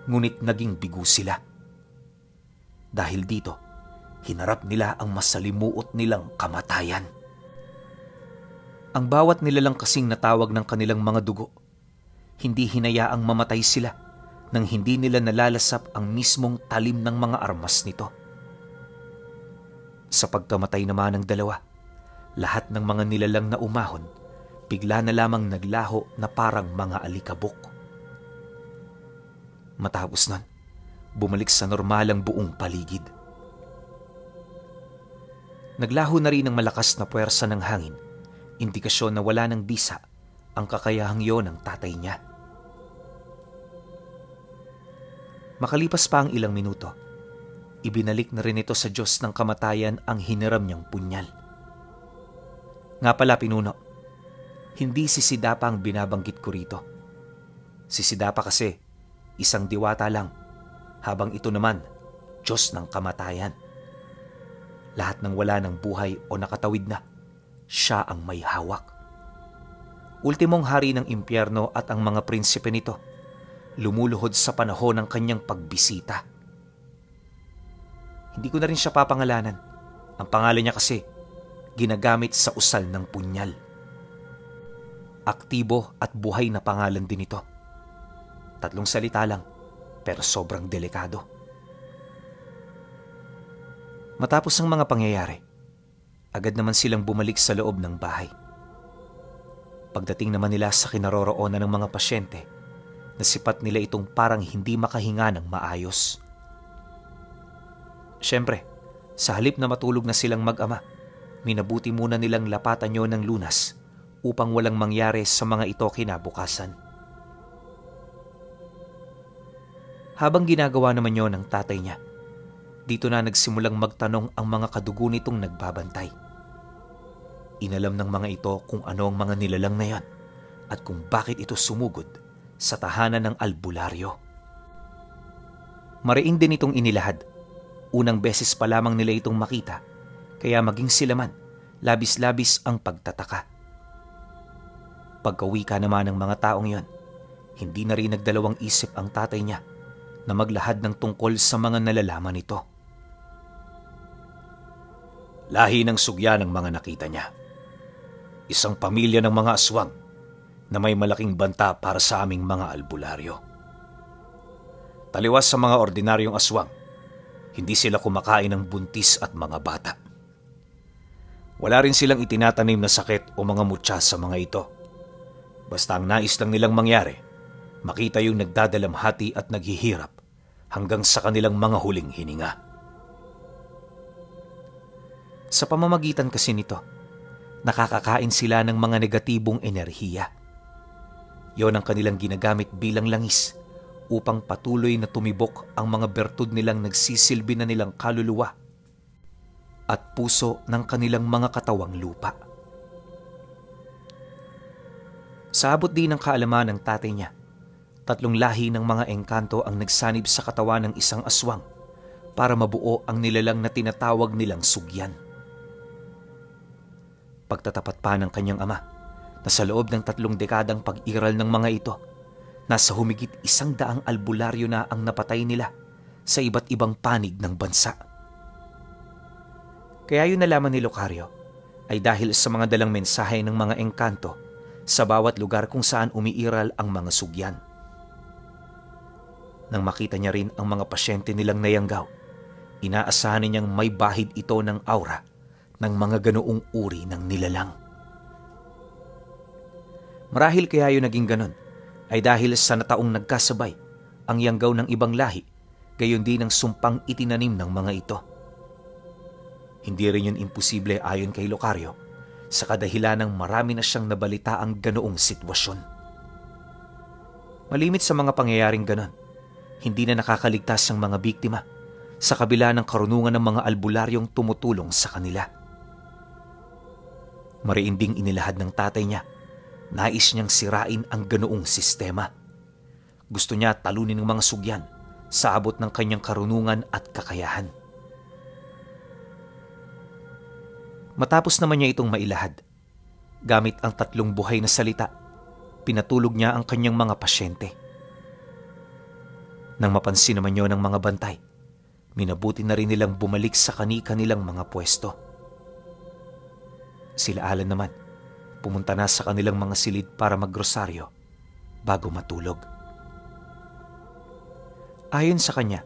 ngunit naging bigo sila. Dahil dito, hinarap nila ang masalimuot nilang kamatayan. Ang bawat nilalang kasing natawag ng kanilang mga dugo, hindi hinayaang mamatay sila nang hindi nila nalalasap ang mismong talim ng mga armas nito. Sa pagkamatay naman ng 2, lahat ng mga nilalang na umahon, bigla na lamang naglaho na parang mga alikabok. Matapos nun, bumalik sa normal ang buong paligid. Naglaho na rin ang malakas na puwersa ng hangin, indikasyon na wala ng bisa ang kakayahang yon ng tatay niya. Makalipas pa ang ilang minuto, ibinalik na rin ito sa Diyos ng kamatayan ang hiniram niyang punyal. Nga pala, Pinuno, hindi si Sidapa ang binabanggit ko rito. Si Sidapa kasi isang diwata lang, habang ito naman Diyos ng kamatayan. Lahat ng wala ng buhay o nakatawid na, siya ang may hawak. Ultimong hari ng impyerno at ang mga prinsipe nito, lumuluhod sa panahon ng kanyang pagbisita. Hindi ko na rin siya papangalanan. Ang pangalan niya kasi, ginagamit sa usal ng punyal. Aktibo at buhay na pangalan din ito. 3 salita lang, pero sobrang delikado. Matapos ang mga pangyayari, agad naman silang bumalik sa loob ng bahay. Pagdating naman nila sa kinaroroonan ng mga pasyente, nasipat nila itong parang hindi makahinga ng maayos. Siyempre, sa halip na matulog na silang mag-ama, minabuti muna nilang lapatan yon ng lunas upang walang mangyari sa mga ito kinabukasan. Habang ginagawa naman yon ng tatay niya, dito na nagsimulang magtanong ang mga kadugo nitong nagbabantay. Inalam ng mga ito kung ano ang mga nilalang na yan at kung bakit ito sumugod sa tahanan ng albularyo. Mariin din itong inilahad. Unang beses pa lamang nila itong makita, kaya maging sila man, labis-labis ang pagtataka. Pagkawika naman ng mga taong yon, hindi na rin nagdalawang isip ang tatay niya na maglahad ng tungkol sa mga nalalaman nito. Lahi ng sugya ng mga nakita niya. Isang pamilya ng mga aswang na may malaking banta para sa aming mga albularyo. Taliwas sa mga ordinaryong aswang, hindi sila kumakain ng buntis at mga bata. Wala rin silang itinatanim na sakit o mga mutya sa mga ito. Basta ang nais lang nilang mangyari, makita yung nagdadalamhati at naghihirap hanggang sa kanilang mga huling hininga. Sa pamamagitan kasi nito, nakakakain sila ng mga negatibong enerhiya. Yon ang kanilang ginagamit bilang langis upang patuloy na tumibok ang mga bertud nilang nagsisilbi na nilang kaluluwa at puso ng kanilang mga katawang lupa. Sa abot din ng kaalaman ng tatay niya, 3 lahi ng mga engkanto ang nagsanib sa katawan ng isang aswang para mabuo ang nilalang na tinatawag nilang sugyan. Pagtatapat pa ng kanyang ama na sa loob ng 3 dekadang pag-iral ng mga ito, nasa humigit 100 albularyo na ang napatay nila sa iba't ibang panig ng bansa. Kaya yun nalaman ni Locario ay dahil sa mga dalang mensahe ng mga engkanto sa bawat lugar kung saan umiiral ang mga sugyan. Nang makita niya rin ang mga pasyente nilang nayanggaw, inaasahan niyang may bahid ito ng aura ng mga ganoong uri ng nilalang. Marahil kaya yun naging ganon ay dahil sa nataong nagkasabay ang yanggaw ng ibang lahi, gayon din ang sumpang itinanim ng mga ito. Hindi rin yun imposible ayon kay Locario sa kadahilan ng marami na siyang nabalita ang ganoong sitwasyon. Malimit sa mga pangyayaring ganon, hindi na nakakaligtas ang mga biktima sa kabila ng karunungan ng mga albularyong tumutulong sa kanila. Mariin ding inilahad ng tatay niya. Nais niyang sirain ang ganoong sistema. Gusto niya talunin ng mga sugyan sa abot ng kanyang karunungan at kakayahan. Matapos naman niya itong mailahad, gamit ang 3 buhay na salita, pinatulog niya ang kanyang mga pasyente. Nang mapansin naman niyo ng mga bantay, minabuti na rin nilang bumalik sa kani-kanilang mga pwesto. Sila Alan naman, pumunta na sa kanilang mga silid para magrosaryo bago matulog. Ayon sa kanya,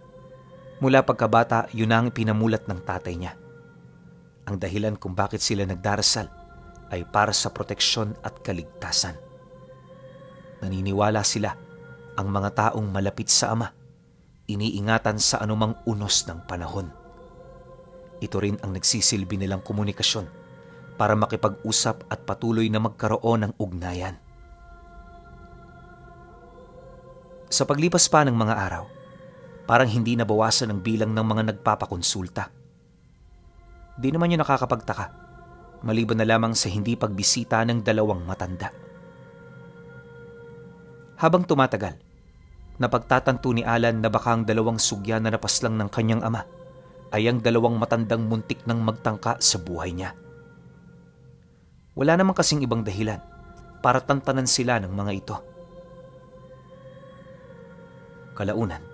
mula pagkabata yun ang pinamulat ng tatay niya. Ang dahilan kung bakit sila nagdarasal ay para sa proteksyon at kaligtasan. Naniniwala sila ang mga taong malapit sa Ama, iniingatan sa anumang unos ng panahon. Ito rin ang nagsisilbi nilang komunikasyon para makipag-usap at patuloy na magkaroon ng ugnayan. Sa paglipas pa ng mga araw, parang hindi nabawasan ang bilang ng mga nagpapakonsulta. Di naman yun nakakapagtaka maliban na lamang sa hindi pagbisita ng dalawang matanda. Habang tumatagal, napagtatanto ni Alan na baka ang dalawang sugyan na napaslang ng kanyang ama ay ang dalawang matandang muntik ng magtangka sa buhay niya. Wala namang kasing ibang dahilan para tantanan sila ng mga ito. Kalaunan,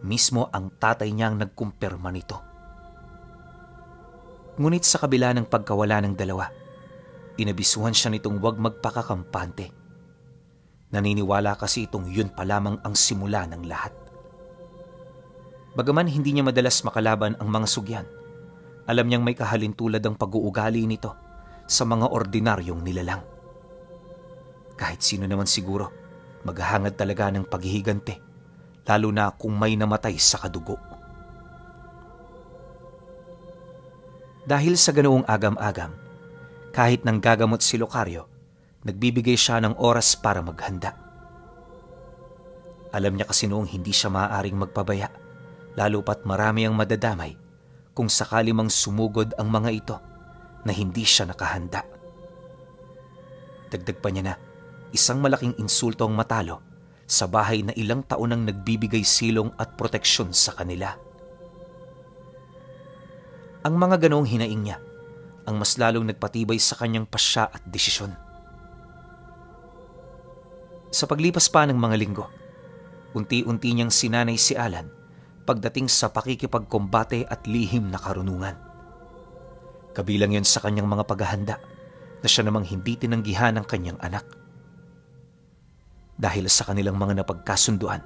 mismo ang tatay niya ang nagkumpirma nito. Ngunit sa kabila ng pagkawala ng dalawa, inabisuhan siya nitong huwag magpakakampante. Naniniwala kasi itong yun pa lamang ang simula ng lahat. Bagaman hindi niya madalas makalaban ang mga sugyan, alam niyang may kahalintulad ang pag-uugali nito sa mga ordinaryong nilalang. Kahit sino naman siguro, maghahangad talaga ng paghihigante, lalo na kung may namatay sa kadugo. Dahil sa ganoong agam-agam, kahit nang gagamot si Locario, nagbibigay siya ng oras para maghanda. Alam niya kasi noong hindi siya maaaring magpabaya, lalo pat marami ang madadamay kung sakali mang sumugod ang mga ito na hindi siya nakahanda. Dagdag pa niya na isang malaking insulto ang matalo sa bahay na ilang taon nang nagbibigay silong at proteksyon sa kanila. Ang mga ganoong hinaing niya ang mas lalong nagpatibay sa kanyang pasya at desisyon. Sa paglipas pa ng mga linggo, unti-unti niyang sinanay si Alan pagdating sa pakikipagkombate at lihim na karunungan. Kabilang yon sa kanyang mga paghahanda na siya namang hindi tinanggihan ng kanyang anak. Dahil sa kanilang mga napagkasunduan,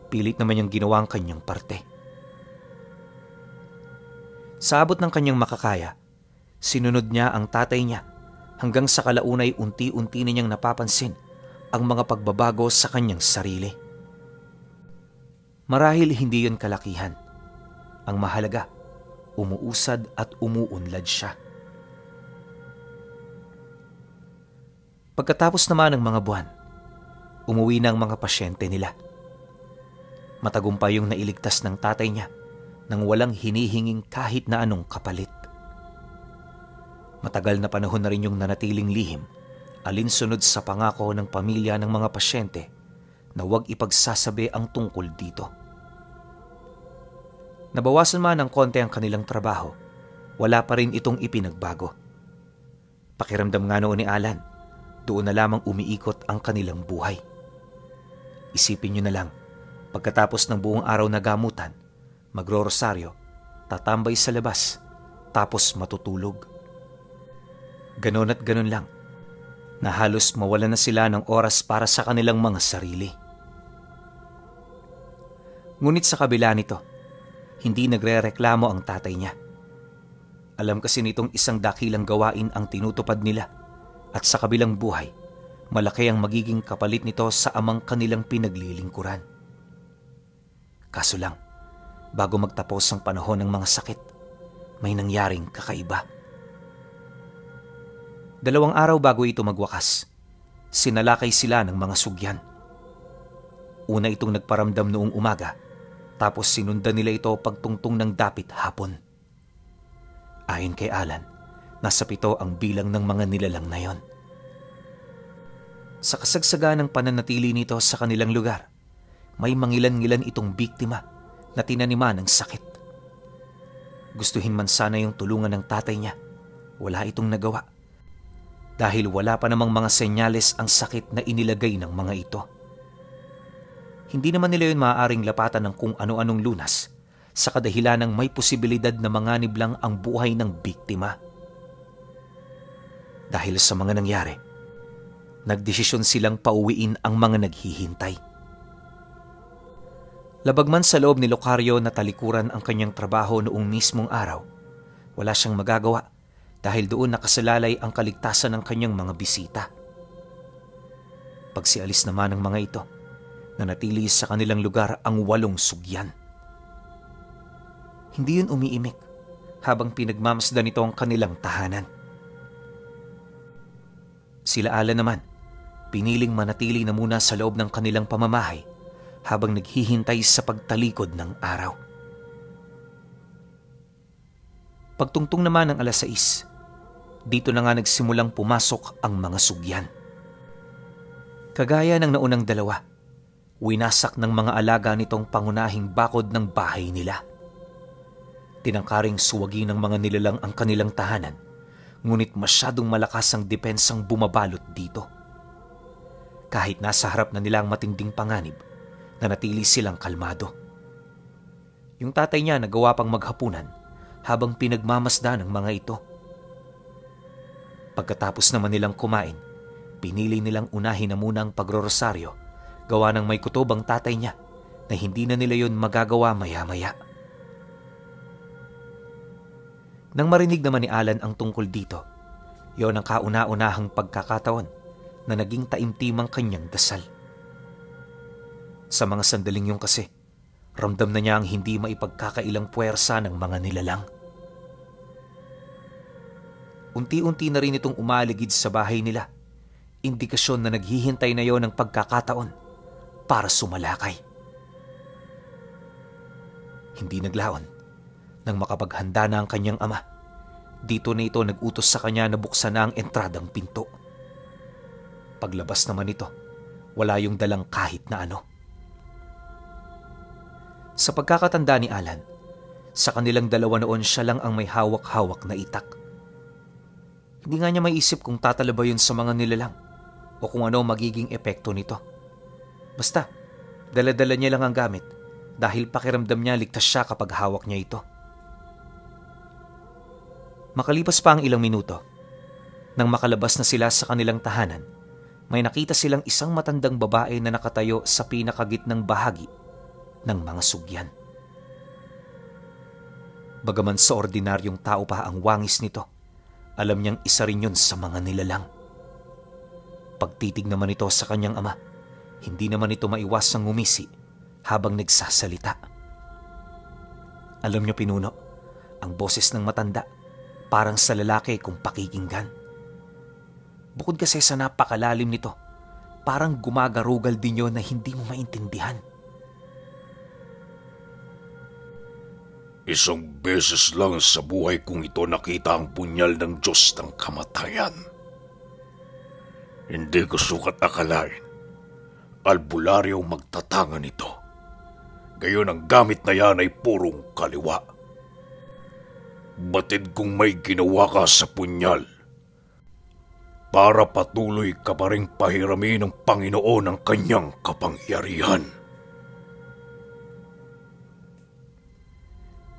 pilit naman niyang ginawa ang kanyang parte. Sa abot ng kanyang makakaya, sinunod niya ang tatay niya hanggang sa kalaunay unti-unti niyang napapansin ang mga pagbabago sa kanyang sarili. Marahil hindi yon kalakihan. Ang mahalaga, umuusad at umuunlad siya. Pagkatapos naman ng mga buwan, umuwi na ang mga pasyente nila. Matagumpay yung nailigtas ng tatay niya nang walang hinihinging kahit na anong kapalit. Matagal na panahon na rin yung nanatiling lihim, alinsunod sa pangako ng pamilya ng mga pasyente na huwag ipagsasabi ang tungkol dito. Nabawasan man ng konti ang kanilang trabaho, wala pa rin itong ipinagbago. Pakiramdam nga noon ni Alan, doon na lamang umiikot ang kanilang buhay. Isipin niyo na lang, pagkatapos ng buong araw na gamutan, magro-rosaryo, tatambay sa labas, tapos matutulog. Ganon at ganon lang, na halos mawala na sila ng oras para sa kanilang mga sarili. Ngunit sa kabila nito, hindi nagre-reklamo ang tatay niya. Alam kasi nitong isang dakilang gawain ang tinutupad nila at sa kabilang buhay, malaki ang magiging kapalit nito sa amang kanilang pinaglilingkuran. Kaso lang, bago magtapos ang panahon ng mga sakit, may nangyaring kakaiba. 2 araw bago ito magwakas, sinalakay sila ng mga sugyan. Una itong nagparamdam noong umaga, tapos sinundan nila ito pagtungtong ng dapit hapon. Ayon kay Alan, nasa 7 ang bilang ng mga nilalang na yon. Sa kasagsagan ng pananatili nito sa kanilang lugar, may mangilan-ngilan itong biktima na tinaniman ng sakit. Gustuhin man sana yung tulungan ng tatay niya, wala itong nagawa. Dahil wala pa namang mga senyales ang sakit na inilagay ng mga ito. Hindi naman nila yun maaaring lapatan ng kung ano-anong lunas sa kadahilan ng may posibilidad na manganib lang ang buhay ng biktima. Dahil sa mga nangyari, nagdesisyon silang pauwiin ang mga naghihintay. Labag man sa loob ni Locario na talikuran ang kanyang trabaho noong mismong araw, wala siyang magagawa dahil doon nakasalalay ang kaligtasan ng kanyang mga bisita. Pagsialis naman ng mga ito, nanatili sa kanilang lugar ang 8 sugyan. Hindi yun umiimik habang pinagmamasdan nito ang kanilang tahanan. Sila Alan naman, piniling manatili na muna sa loob ng kanilang pamamahay habang naghihintay sa pagtalikod ng araw. Pagtungtong naman ng 6:00, dito na nga nagsimulang pumasok ang mga sugyan. Kagaya ng naunang dalawa, winasak ng mga alaga nitong pangunahing bakod ng bahay nila. Tinangkaring suwagi ng mga nilalang ang kanilang tahanan, ngunit masyadong malakas ang depensang bumabalot dito. Kahit nasa harap na nila ang matinding panganib, nanatili silang kalmado. Yung tatay niya nagawa pang maghapunan habang pinagmamasdan ng mga ito. Pagkatapos naman nilang kumain, pinili nilang unahin na muna ang pagrorosaryo, gawa ng may kutob ang tatay niya na hindi na nila yon magagawa maya-maya. Nang marinig naman ni Alan ang tungkol dito, yon ang kauna-unahang pagkakataon na naging taimtim ang kanyang dasal. Sa mga sandaling yun kasi, ramdam na niya ang hindi maipagkakailang puwersa ng mga nilalang. Unti-unti na rin itong umaligid sa bahay nila, indikasyon na naghihintay na yon ng pagkakataon para sumalakay. Hindi naglaon. Nang makapaghanda na ang kanyang ama, dito na ito nag-utos sa kanya na buksan na ang entradang pinto. Paglabas naman ito, wala yung dalang kahit na ano. Sa pagkakatanda ni Alan, sa kanilang dalawa noon siya lang ang may hawak-hawak na itak. Hindi nga niya maisip kung tatala ba yun sa mga nilalang o kung ano magiging epekto nito. Basta, dala-dala niya lang ang gamit dahil pakiramdam niya ligtas siya kapag hawak niya ito. Makalipas pa ang ilang minuto, nang makalabas na sila sa kanilang tahanan, may nakita silang isang matandang babae na nakatayo sa pinakagitnang bahagi ng mga sugyan. Bagaman sa ordinaryong tao pa ang wangis nito, alam niyang isa rin yun sa mga nilalang. Pagtitig naman ito sa kanyang ama, hindi naman ito maiwasang ngumisi habang nagsasalita. Alam niyo, pinuno, ang boses ng matanda parang sa lalaki kung pakikinggan. Bukod kasi sa napakalalim nito, parang gumagarugal din yun na hindi mo maintindihan. Isang beses lang sa buhay kong ito nakita ang punyal ng Diyos ng kamatayan. Hindi ko sukat akalain, albularyo magtatangan nito. Gayon ang gamit na yan ay purong kaliwa. Batid kung may ginawa ka sa punyal para patuloy ka pa ring pahiramin ng Panginoon ang kanyang kapangyarihan.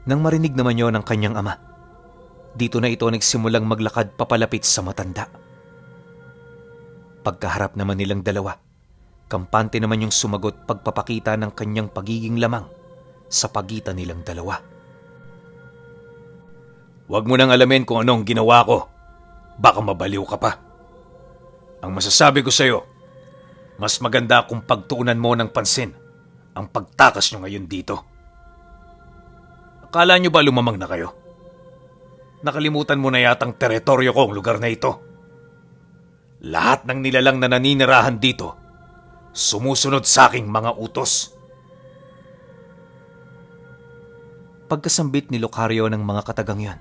Nang marinig naman yon ng kanyang ama, dito na ito nagsimulang maglakad papalapit sa matanda. Pagkaharap naman nilang dalawa, kampante naman yung sumagot pagpapakita ng kanyang pagiging lamang sa pagitan nilang dalawa. Huwag mo nang alamin kung anong ginawa ko. Baka mabaliw ka pa. Ang masasabi ko sa'yo, mas maganda kung pagtuunan mo ng pansin ang pagtakas nyo ngayon dito. Akala nyo ba lumamang na kayo? Nakalimutan mo na yatang teritoryo ko ang lugar na ito. Lahat ng nilalang na naninirahan dito, sumusunod sa aking mga utos. Pagkasambit ni Lucario ng mga katagang yan,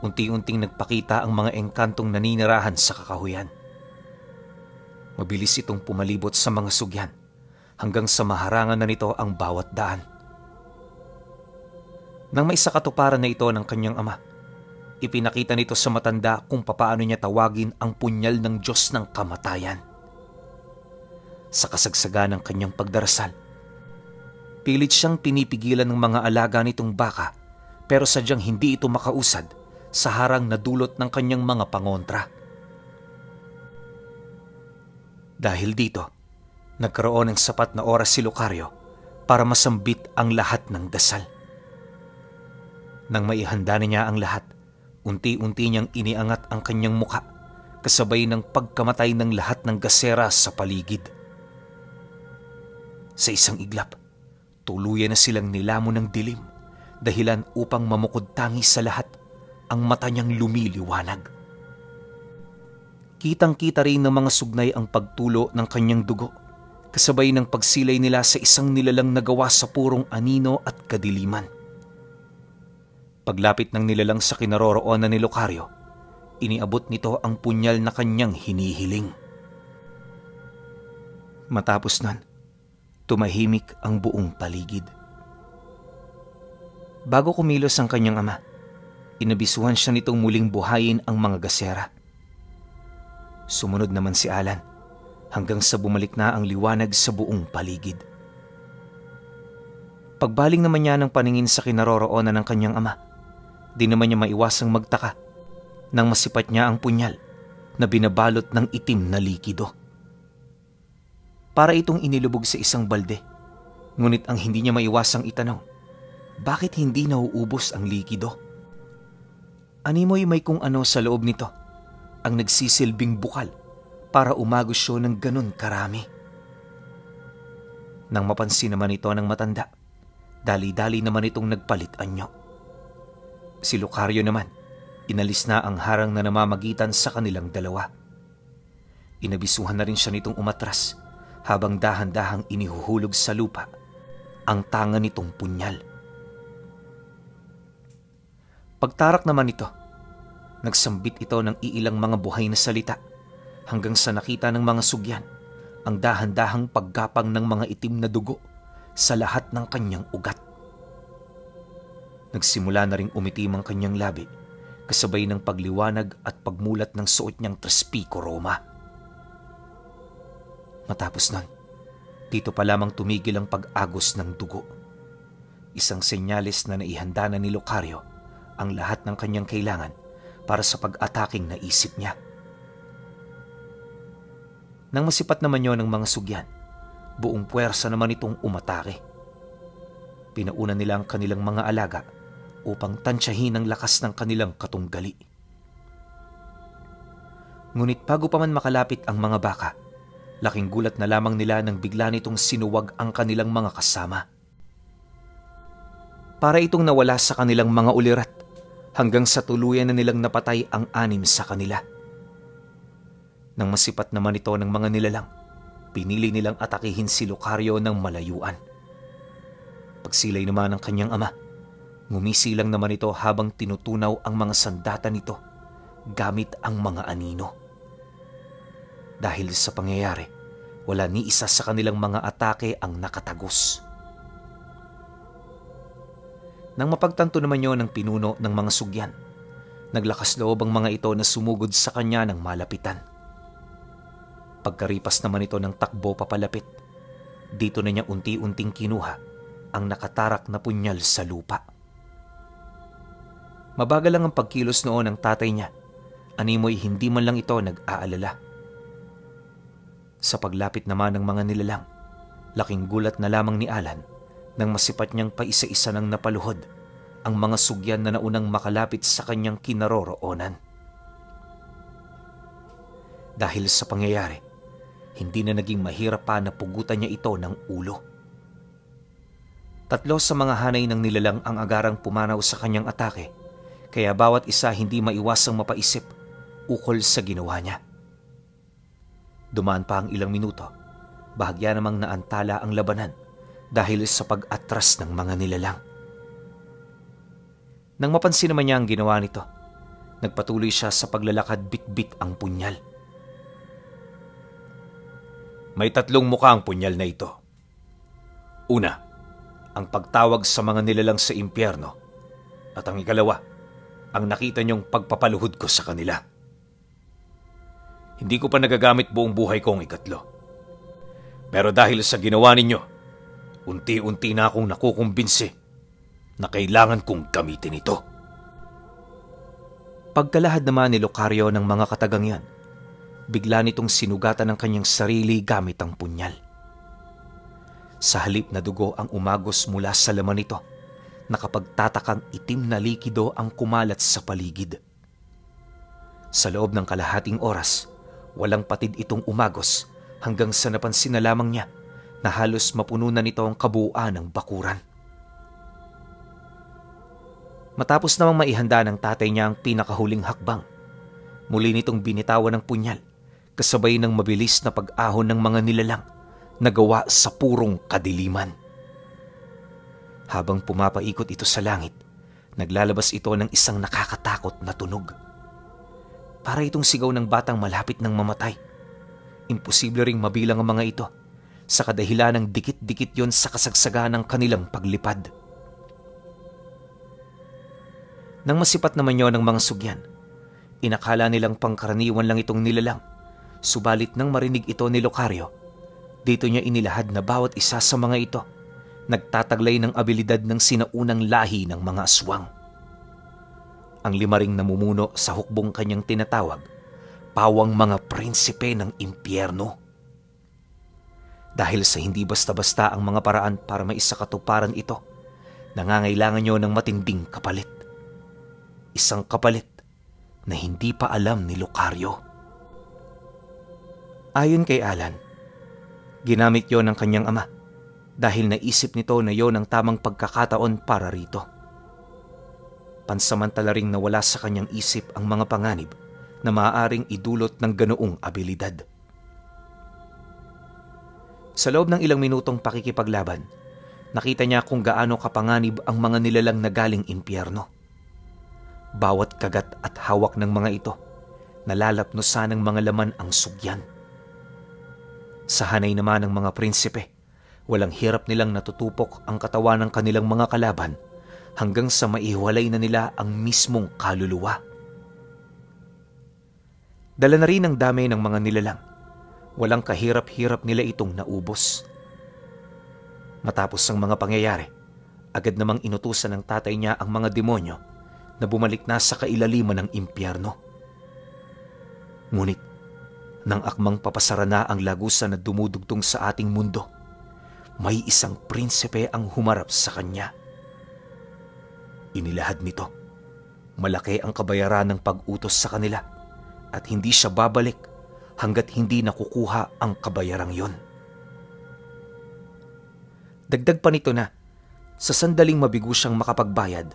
unti-unting nagpakita ang mga engkantong naninirahan sa kakahuyan. Mabilis itong pumalibot sa mga sugyan hanggang sa maharangan na nito ang bawat daan. Nang may sakatuparan na ito ng kanyang ama, ipinakita nito sa matanda kung papaano niya tawagin ang punyal ng Diyos ng kamatayan. Sa kasagsagan ng kanyang pagdarasal, pilit siyang pinipigilan ng mga alaga nitong baka pero sadyang hindi ito makausad sa harang na dulot ng kanyang mga pangontra. Dahil dito, nagkaroon ng sapat na oras si Lucario para masambit ang lahat ng dasal. Nang maihanda na niya ang lahat, unti-unti niyang iniangat ang kanyang muka kasabay ng pagkamatay ng lahat ng gasera sa paligid. Sa isang iglap, tuluyan na silang nilamon ng dilim, dahilan upang mamukod tangi sa lahat ang mata niyang lumiliwanag. Kitang-kita rin ng mga sugnay ang pagtulo ng kanyang dugo, kasabay ng pagsilay nila sa isang nilalang nagawa sa purong anino at kadiliman. Paglapit ng nilalang sa kinaroroonan ni Lucario, iniabot nito ang punyal na kanyang hinihiling. Matapos nun, tumahimik ang buong paligid. Bago kumilos ang kanyang ama, inabisuhan siya nitong muling buhayin ang mga gasera. Sumunod naman si Alan hanggang sa bumalik na ang liwanag sa buong paligid. Pagbaling naman niya ng paningin sa kinaroroonan ng kanyang ama, di naman niya maiwasang magtaka nang masipat niya ang punyal na binabalot ng itim na likido. Para itong inilubog sa isang balde, ngunit ang hindi niya maiwasang itanong, bakit hindi nauubos ang likido? Animoy may kung ano sa loob nito ang nagsisilbing bukal para umagos siya ng ganun karami. Nang mapansin naman ito ng matanda, dali-dali naman itong nagpalit anyo. Si Lucario naman, inalis na ang harang na namamagitan sa kanilang dalawa. Inabisuhan na rin siya nitong umatras habang dahan-dahang inihuhulog sa lupa ang tanga nitong punyal. Pagtarak naman ito, nagsambit ito ng iilang mga buhay na salita hanggang sa nakita ng mga sugyan ang dahan-dahang paggapang ng mga itim na dugo sa lahat ng kanyang ugat. Nagsimula na ring umitim ang kanyang labi kasabay ng pagliwanag at pagmulat ng suot niyang traspico Roma. Matapos nun, dito pa lamang tumigil ang pag-agos ng dugo. Isang senyales na naihanda na ni Lucario ang lahat ng kanyang kailangan para sa pag-ataking naisip niya. Nang masipat naman yon ng mga sugyan, buong puwersa naman itong umatake. Pinauna nila ang kanilang mga alaga upang tansyahin ang lakas ng kanilang katunggali. Ngunit bago pa man makalapit ang mga baka, laking gulat na lamang nila nang bigla nitong sinuwag ang kanilang mga kasama. Para itong nawala sa kanilang mga ulirat hanggang sa tuluyan na nilang napatay ang 6 sa kanila. Nang masipat naman ito ng mga nilalang, pinili nilang atakihin si Lucario ng malayuan. Pagsilay naman ng kanyang ama, ngumisi lang naman ito habang tinutunaw ang mga sandata nito gamit ang mga anino. Dahil sa pangyayari, wala ni isa sa kanilang mga atake ang nakatagos. Nang mapagtanto naman yon ng pinuno ng mga sugyan, naglakas loob ang mga ito na sumugod sa kanya ng malapitan. Pagkaripas naman ito ng takbo papalapit, dito na niya unti-unting kinuha ang nakatarak na punyal sa lupa. Mabagal lang ang pagkilos noon ng tatay niya, animoy hindi man lang ito nag-aalala. Sa paglapit naman ng mga nilalang, laking gulat na lamang ni Alan nang masipat niyang paisa-isa nang napaluhod ang mga sugyan na naunang makalapit sa kanyang kinaroroonan. Dahil sa pangyayari, hindi na naging mahirap pa na pugutan niya ito ng ulo. 3 sa mga hanay ng nilalang ang agarang pumanaw sa kanyang atake, kaya bawat isa hindi maiwasang mapaisip ukol sa ginawa niya. Dumaan pa ang ilang minuto, bahagya namang naantala ang labanan dahil sa pag-atras ng mga nilalang. Nang mapansin naman niya ang ginawa nito, nagpatuloy siya sa paglalakad bitbit ang punyal. May 3 mukha ang punyal na ito. Una, ang pagtawag sa mga nilalang sa impyerno, at ang ikalawa, ang nakita niyong pagpapaluhod ko sa kanila. Hindi ko pa nagagamit buong buhay ko ang 3. Pero dahil sa ginawa ninyo, unti-unti na akong nakukumbinsi na kailangan kong gamitin ito. Pagkalahad naman ni Lucario ng mga katagang yan, bigla nitong sinugatan ng kanyang sarili gamit ang punyal. Sa halip na dugo ang umagos mula sa laman nito, nakapagtatakang itim na likido ang kumalat sa paligid. Sa loob ng kalahating oras, walang patid itong umagos hanggang sa napansin na lamang niya na halos mapuno na nito ang kabuuan ng bakuran. Matapos namang maihanda ng tatay niya ang pinakahuling hakbang, muli nitong binitawan ng punyal kasabay ng mabilis na pag-ahon ng mga nilalang na gawa sa purong kadiliman. Habang pumapaikot ito sa langit, naglalabas ito ng isang nakakatakot na tunog. Para itong sigaw ng batang malapit ng mamatay. Imposible ring mabilang ang mga ito sa kadahilan ng dikit-dikit yon sa kasagsagan ng kanilang paglipad. Nang masipat naman yon ng mga sugyan, inakala nilang pangkaraniwan lang itong nilalang. Subalit nang marinig ito ni Locario, dito niya inilahad na bawat isa sa mga ito nagtataglay ng abilidad ng sinaunang lahi ng mga aswang. Ang 5 ring namumuno sa hukbong kanyang tinatawag, pawang mga prinsipe ng impyerno. Dahil sa hindi basta-basta ang mga paraan para maisakatuparan ito, nangangailangan niyo ng matinding kapalit. Isang kapalit na hindi pa alam ni Locario. Ayon kay Alan, ginamit yon ng kanyang ama dahil naisip nito na yon ang tamang pagkakataon para rito. Pansamantala ring nawala sa kanyang isip ang mga panganib na maaaring idulot ng ganoong abilidad. Sa loob ng ilang minutong pakikipaglaban, nakita niya kung gaano kapanganib ang mga nilalang na galing impyerno. Bawat kagat at hawak ng mga ito, nalalapnusan ng mga laman ang sugyan. Sa hanay naman ng mga prinsipe, walang hirap nilang natutupok ang katawan ng kanilang mga kalaban hanggang sa maihiwalay na nila ang mismong kaluluwa. Dala na rin ang dami ng mga nilalang. Walang kahirap-hirap nila itong naubos. Matapos ang mga pangyayari, agad namang inutusan ng tatay niya ang mga demonyo na bumalik na sa kailaliman ng impyerno. Ngunit, nang akmang papasara na ang lagusan na dumudugtong sa ating mundo, may isang prinsipe ang humarap sa kanya. Inilahad nito, malaki ang kabayaran ng pag-utos sa kanila at hindi siya babalik hanggat hindi nakukuha ang kabayarang yon. Dagdag pa nito na, sa sandaling mabigo siyang makapagbayad,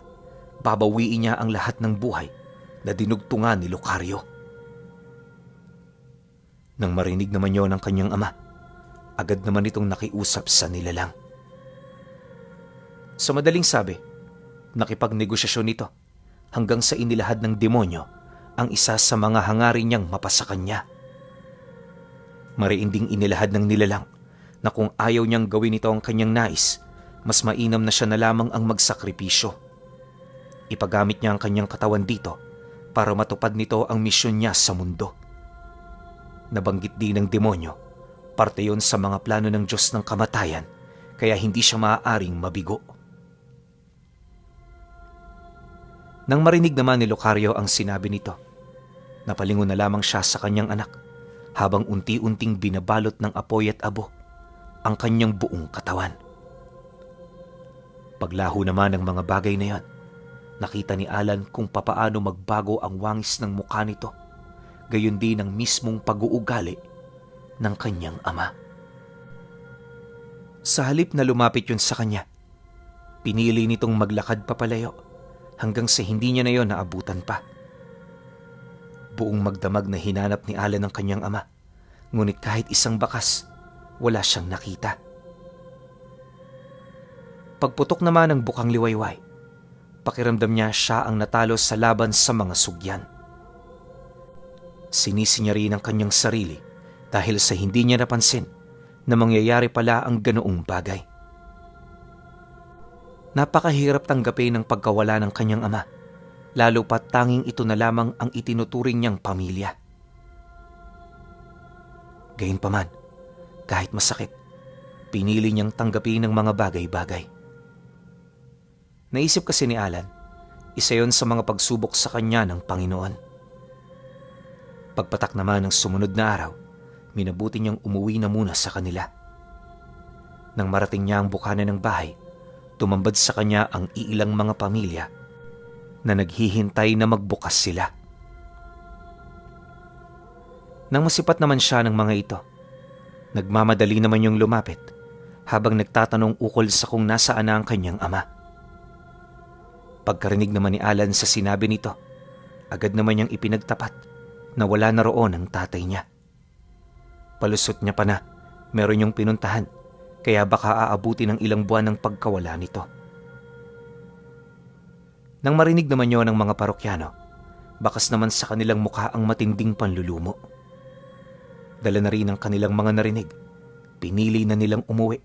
babawiin niya ang lahat ng buhay na dinugtungan ni Locario. Nang marinig naman yon ng kanyang ama, agad naman itong nakiusap sa nilalang. Sa madaling sabi, nakipagnegosasyon ito hanggang sa inilahad ng demonyo ang isa sa mga hangarin niyang mapasa kanya. Mariinding inilahad ng nilalang na kung ayaw niyang gawin ito ang kanyang nais, mas mainam na siya na lamang ang magsakripisyo. Ipagamit niya ang kanyang katawan dito para matupad nito ang misyon niya sa mundo. Nabanggit din ng demonyo, parte yon sa mga plano ng Diyos ng kamatayan, kaya hindi siya maaaring mabigo. Nang marinig naman ni Locario ang sinabi nito, napalingon na lamang siya sa kanyang anak habang unti-unting binabalot ng apoy at abo ang kanyang buong katawan. Paglaho naman ng mga bagay na yon, nakita ni Alan kung papaano magbago ang wangis ng mukha nito, gayon din ang mismong pag-uugali ng kanyang ama. Sa halip na lumapit yun sa kanya, pinili nitong maglakad papalayo hanggang sa hindi niya na yon naabutan pa. Buong magdamag na hinanap ni Alan ang kanyang ama, ngunit kahit isang bakas, wala siyang nakita. Pagputok naman ng bukang liwayway, pakiramdam niya siya ang natalo sa laban sa mga sugyan. Sinisi niya rin ang kanyang sarili dahil sa hindi niya napansin na mangyayari pala ang ganoong bagay. Napakahirap tanggapin ang pagkawala ng kanyang ama, lalo pat tanging ito na lamang ang itinuturing niyang pamilya. Gayunpaman, kahit masakit, pinili niyang tanggapin ang mga bagay-bagay. Naisip kasi ni Alan, isa yon sa mga pagsubok sa kanya ng Panginoon. Pagpatak naman ng sumunod na araw, minabuti niyang umuwi na muna sa kanila. Nang marating niya ang bukana ng bahay, tumambad sa kanya ang iilang mga pamilya na naghihintay na magbukas sila. Nang masipat naman siya ng mga ito, nagmamadali naman yung lumapit habang nagtatanong ukol sa kung nasaan na ang kanyang ama. Pagkarinig naman ni Alan sa sinabi nito, agad naman niyang ipinagtapat na wala na roon ang tatay niya. Palusot niya pa na meron yung pinuntahan, kaya baka aabuti ng ilang buwan ng pagkawala nito. Nang marinig naman yon ng mga parokyano, Bakas naman sa kanilang mukha ang matinding panlulumo. Dala na rin ang kanilang mga narinig. Pinili na nilang umuwi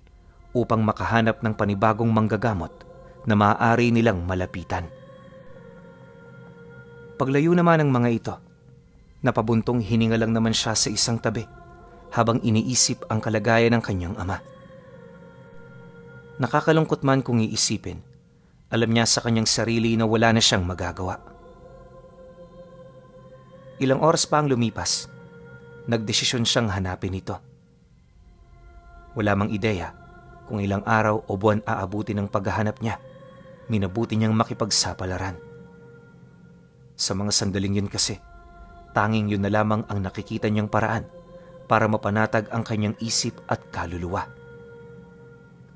upang makahanap ng panibagong manggagamot na maaari nilang malapitan. Paglayo naman ng mga ito, napabuntong hininga lang naman siya sa isang tabi habang iniisip ang kalagayan ng kanyang ama. Nakakalungkot man kung iisipin, alam niya sa kanyang sarili na wala na siyang magagawa. Ilang oras pa ang lumipas, nagdesisyon siyang hanapin ito. Wala mang ideya kung ilang araw o buwan aabuti ng paghahanap niya, minabuti niyang makipagsapalaran. Sa mga sandaling yun kasi, tanging yun na lamang ang nakikita niyang paraan para mapanatag ang kanyang isip at kaluluwa.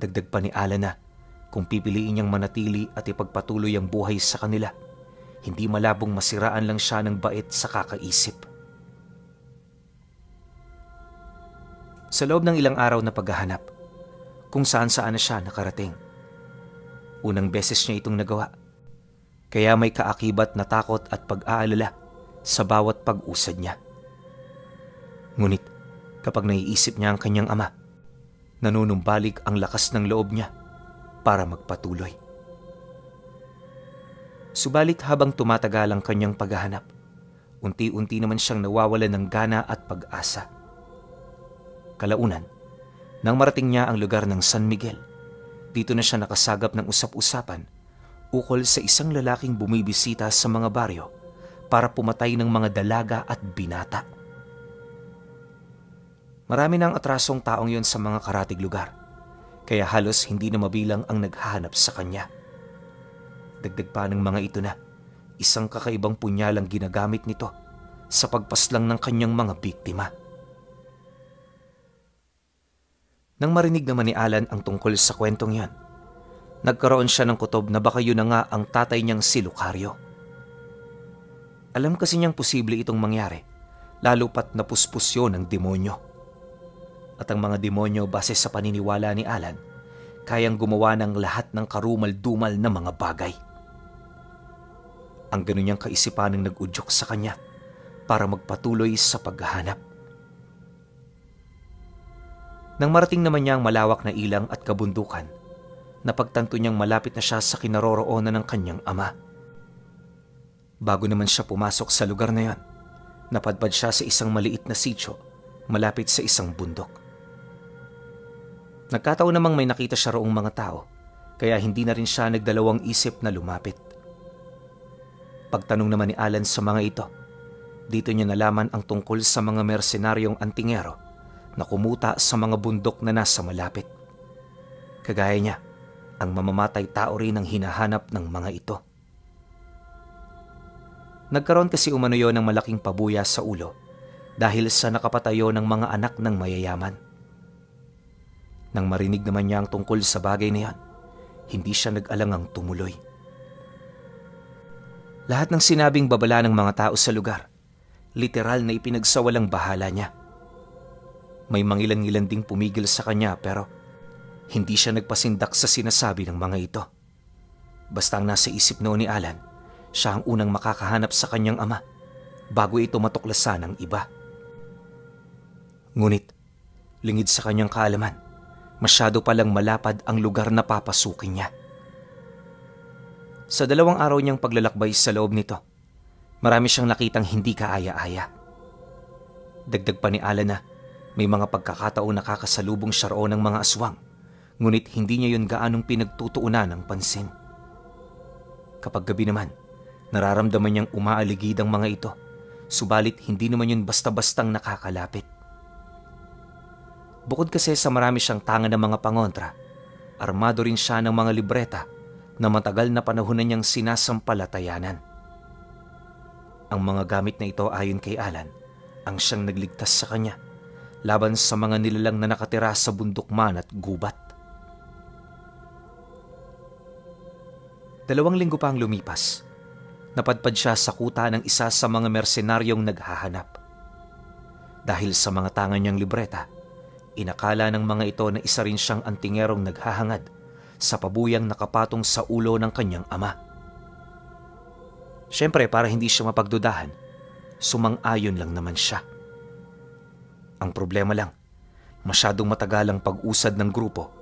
Dagdag pa ni Alan na kung pipiliin niyang manatili at ipagpatuloy ang buhay sa kanila, hindi malabong masiraan lang siya ng bait sa kakaisip. Sa loob ng ilang araw na paghahanap, kung saan-saan na siya nakarating. Unang beses niya itong nagawa, kaya may kaakibat na takot at pag-aalala sa bawat pag-usad niya. Ngunit kapag naiisip niya ang kanyang ama, nanunumbalik ang lakas ng loob niya para magpatuloy. Subalit habang tumatagal ang kanyang paghahanap, unti-unti naman siyang nawawalan ng gana at pag-asa. Kalaunan, nang marating niya ang lugar ng San Miguel, dito na siya nakasagap ng usap-usapan ukol sa isang lalaking bumibisita sa mga baryo para pumatay ng mga dalaga at binata. Marami ng atrasong taong yon sa mga karatig lugar, kaya halos hindi na mabilang ang naghahanap sa kanya. Dagdag pa ng mga ito na isang kakaibang punyalang ginagamit nito sa pagpaslang ng kanyang mga biktima. Nang marinig naman ni Alan ang tungkol sa kwentong yan, nagkaroon siya ng kutob na baka yun na nga ang tatay niyang si Lucario. Alam kasi niyang posible itong mangyari, lalo pat napuspos yun ng demonyo. At ang mga demonyo base sa paniniwala ni Alan, kayang gumawa ng lahat ng karumal-dumal na mga bagay. Ang ganun niyang kaisipan ang nag-udyok sa kanya para magpatuloy sa paghahanap. Nang marating naman niya ang malawak na ilang at kabundukan, napagtanto niyang malapit na siya sa kinaroroonan ng kanyang ama. Bago naman siya pumasok sa lugar na yon, napadpad siya sa isang maliit na sitio malapit sa isang bundok. Nagkataon namang may nakita siya roong mga tao, kaya hindi na rin siya nagdalawang isip na lumapit. Pagtanong naman ni Alan sa mga ito, dito niya nalaman ang tungkol sa mga mersenaryong antingero na kumuta sa mga bundok na nasa malapit. Kagaya niya, ang mamamatay tao rin ang hinahanap ng mga ito. Nagkaroon kasi umano yon ng malaking pabuya sa ulo dahil sa nakapatayo ng mga anak ng mayayaman. Nang marinig naman niya ang tungkol sa bagay na yan, hindi siya nag-alangang tumuloy. Lahat ng sinabing babala ng mga tao sa lugar, literal na ipinagsawalang bahala niya. May mangilan-ngilan ding pumigil sa kanya pero hindi siya nagpasindak sa sinasabi ng mga ito. Basta ang nasa isip noon ni Alan, siya ang unang makakahanap sa kanyang ama bago ito matuklasan ng iba. Ngunit, lingid sa kanyang kaalaman, masyado palang malapad ang lugar na papasukin niya. Sa 2 araw niyang paglalakbay sa loob nito, marami siyang nakitang hindi kaaya-aya. Dagdag pa ni Alan na may mga pagkakataong nakakasalubong siya roon ng mga aswang, ngunit hindi niya yun gaanong pinagtutuunan ng pansin. Kapag gabi naman, nararamdaman niyang umaaligid ang mga ito, subalit hindi naman yun basta-bastang nakakalapit. Bukod kasi sa marami siyang tanga ng mga pangontra, armado rin siya ng mga libreta na matagal na panahon na niyang sinasampalatayanan. Ang mga gamit na ito ayon kay Alan ang siyang nagligtas sa kanya laban sa mga nilalang na nakatira sa bundok man at gubat. 2 linggo pa ang lumipas, napadpad siya sa kuta ng isa sa mga mersenaryong naghahanap. Dahil sa mga tangan niyang libreta, inakala ng mga ito na isa rin siyang antingerong naghahangad sa pabuyang nakapatong sa ulo ng kanyang ama. Siyempre, para hindi siya mapagdudahan, sumang-ayon lang naman siya. Ang problema lang, masyadong matagal ang pag-usad ng grupo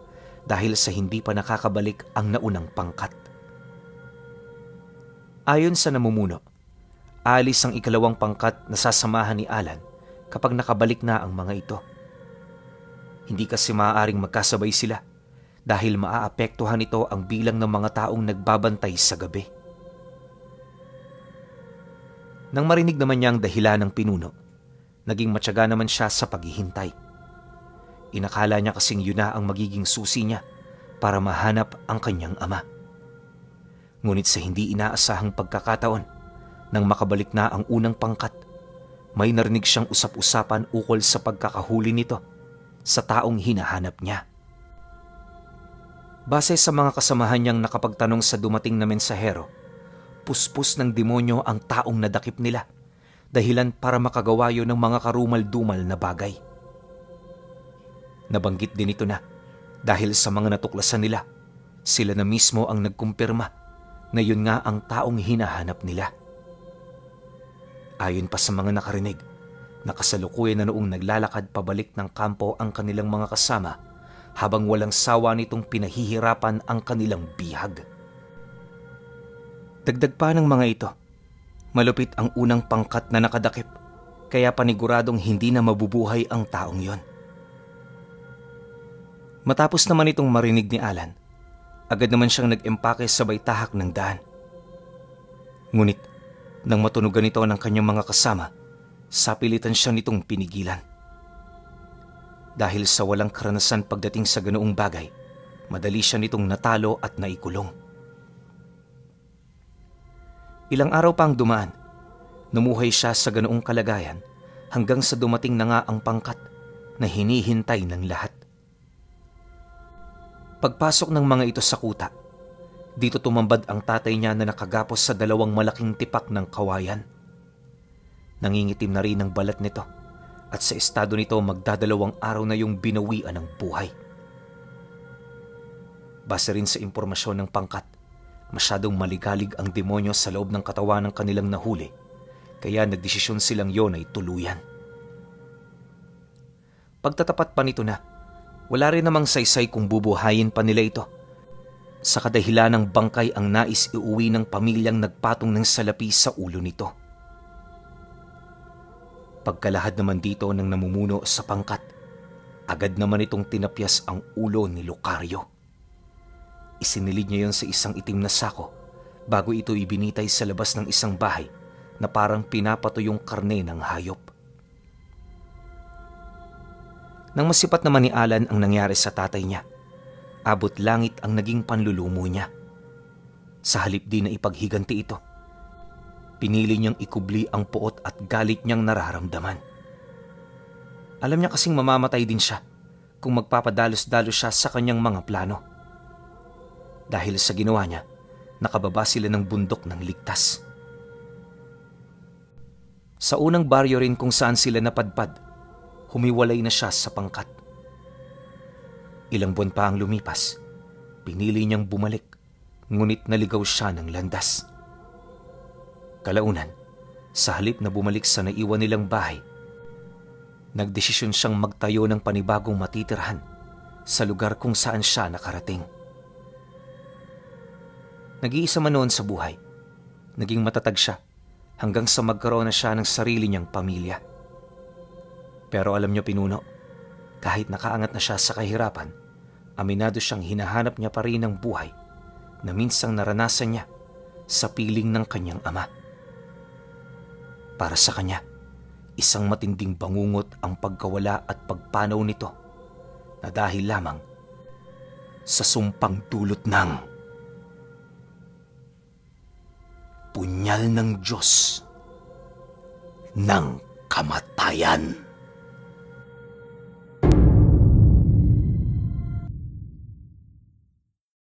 dahil sa hindi pa nakakabalik ang naunang pangkat. Ayon sa namumuno, alis ang ikalawang pangkat na sasamahan ni Alan kapag nakabalik na ang mga ito. Hindi kasi maaaring magkasabay sila dahil maaapektuhan ito ang bilang ng mga taong nagbabantay sa gabi. Nang marinig naman niya ang dahilan ng pinuno, naging matyaga naman siya sa paghihintay. Inakala niya kasing yun na ang magiging susi niya para mahanap ang kanyang ama. Ngunit sa hindi inaasahang pagkakataon, nang makabalik na ang unang pangkat, may narinig siyang usap-usapan ukol sa pagkakahuli nito sa taong hinahanap niya. Base sa mga kasamahan niyang nakapagtanong sa dumating na mensahero, puspos ng demonyo ang taong nadakip nila, dahilan para makagawa yun ng mga karumal-dumal na bagay. Nabanggit din ito na dahil sa mga natuklasan nila, sila na mismo ang nagkumpirma na yun nga ang taong hinahanap nila. Ayon pa sa mga nakarinig, nakasalukuyan na noong naglalakad pabalik ng kampo ang kanilang mga kasama habang walang sawa nitong pinahihirapan ang kanilang bihag. Dagdag pa ng mga ito, malupit ang unang pangkat na nakadakip, kaya paniguradong hindi na mabubuhay ang taong yon. Matapos naman itong marinig ni Alan, agad naman siyang nag-empake sa baytahak ng daan. Ngunit, nang matunugan ito ng kanyang mga kasama, sapilitan siya nitong pinigilan. Dahil sa walang karanasan pagdating sa ganoong bagay, madali siya nitong natalo at naikulong. Ilang araw pang dumaan, namuhay siya sa ganoong kalagayan hanggang sa dumating na nga ang pangkat na hinihintay ng lahat. Pagpasok ng mga ito sa kuta, dito tumambad ang tatay niya na nakagapos sa dalawang malaking tipak ng kawayan. Nangingitim na rin ang balat nito at sa estado nito magdadalawang araw na yung binawian ng buhay. Base rin sa impormasyon ng pangkat, masyadong maligalig ang demonyo sa loob ng katawan ng kanilang nahuli, kaya nagdesisyon silang yon ay tuluyan. Pagtatapat pa nito na, wala rin namang saysay kung bubuhayin pa nila ito. Sa kadahilan ng bangkay ang nais iuwi ng pamilyang nagpatong ng salapi sa ulo nito. Pagkalahad naman dito ng namumuno sa pangkat, agad naman itong tinapyas ang ulo ni Lucario. Isinilid niya yon sa isang itim na sako bago ito ibinitay sa labas ng isang bahay na parang pinapatuyong karne ng hayop. Nang masipat naman ni Alan ang nangyari sa tatay niya, abot langit ang naging panlulumo niya. Sa halip din na ipaghiganti ito, pinili niyang ikubli ang puot at galit niyang nararamdaman. Alam niya kasing mamamatay din siya kung magpapadalos-dalos siya sa kanyang mga plano. Dahil sa ginawa niya, nakababa sila ng bundok ng ligtas. Sa unang baryo rin kung saan sila napadpad, humiwalay na siya sa pangkat. Ilang buwan pa ang lumipas, pinili niyang bumalik, ngunit naligaw siya ng landas. Kalaunan, sa halip na bumalik sa naiwan nilang bahay, nagdesisyon siyang magtayo ng panibagong matitirhan sa lugar kung saan siya nakarating. Nag-iisa man noon sa buhay, naging matatag siya hanggang sa magkaroon na siya ng sarili niyang pamilya. Pero alam niyo pinuno, kahit nakaangat na siya sa kahirapan, aminado siyang hinahanap niya pa rin ang buhay na minsang naranasan niya sa piling ng kanyang ama. Para sa kanya, isang matinding bangungot ang pagkawala at pagpanaw nito na dahil lamang sa sumpang dulot ng punyal ng Diyos ng kamatayan.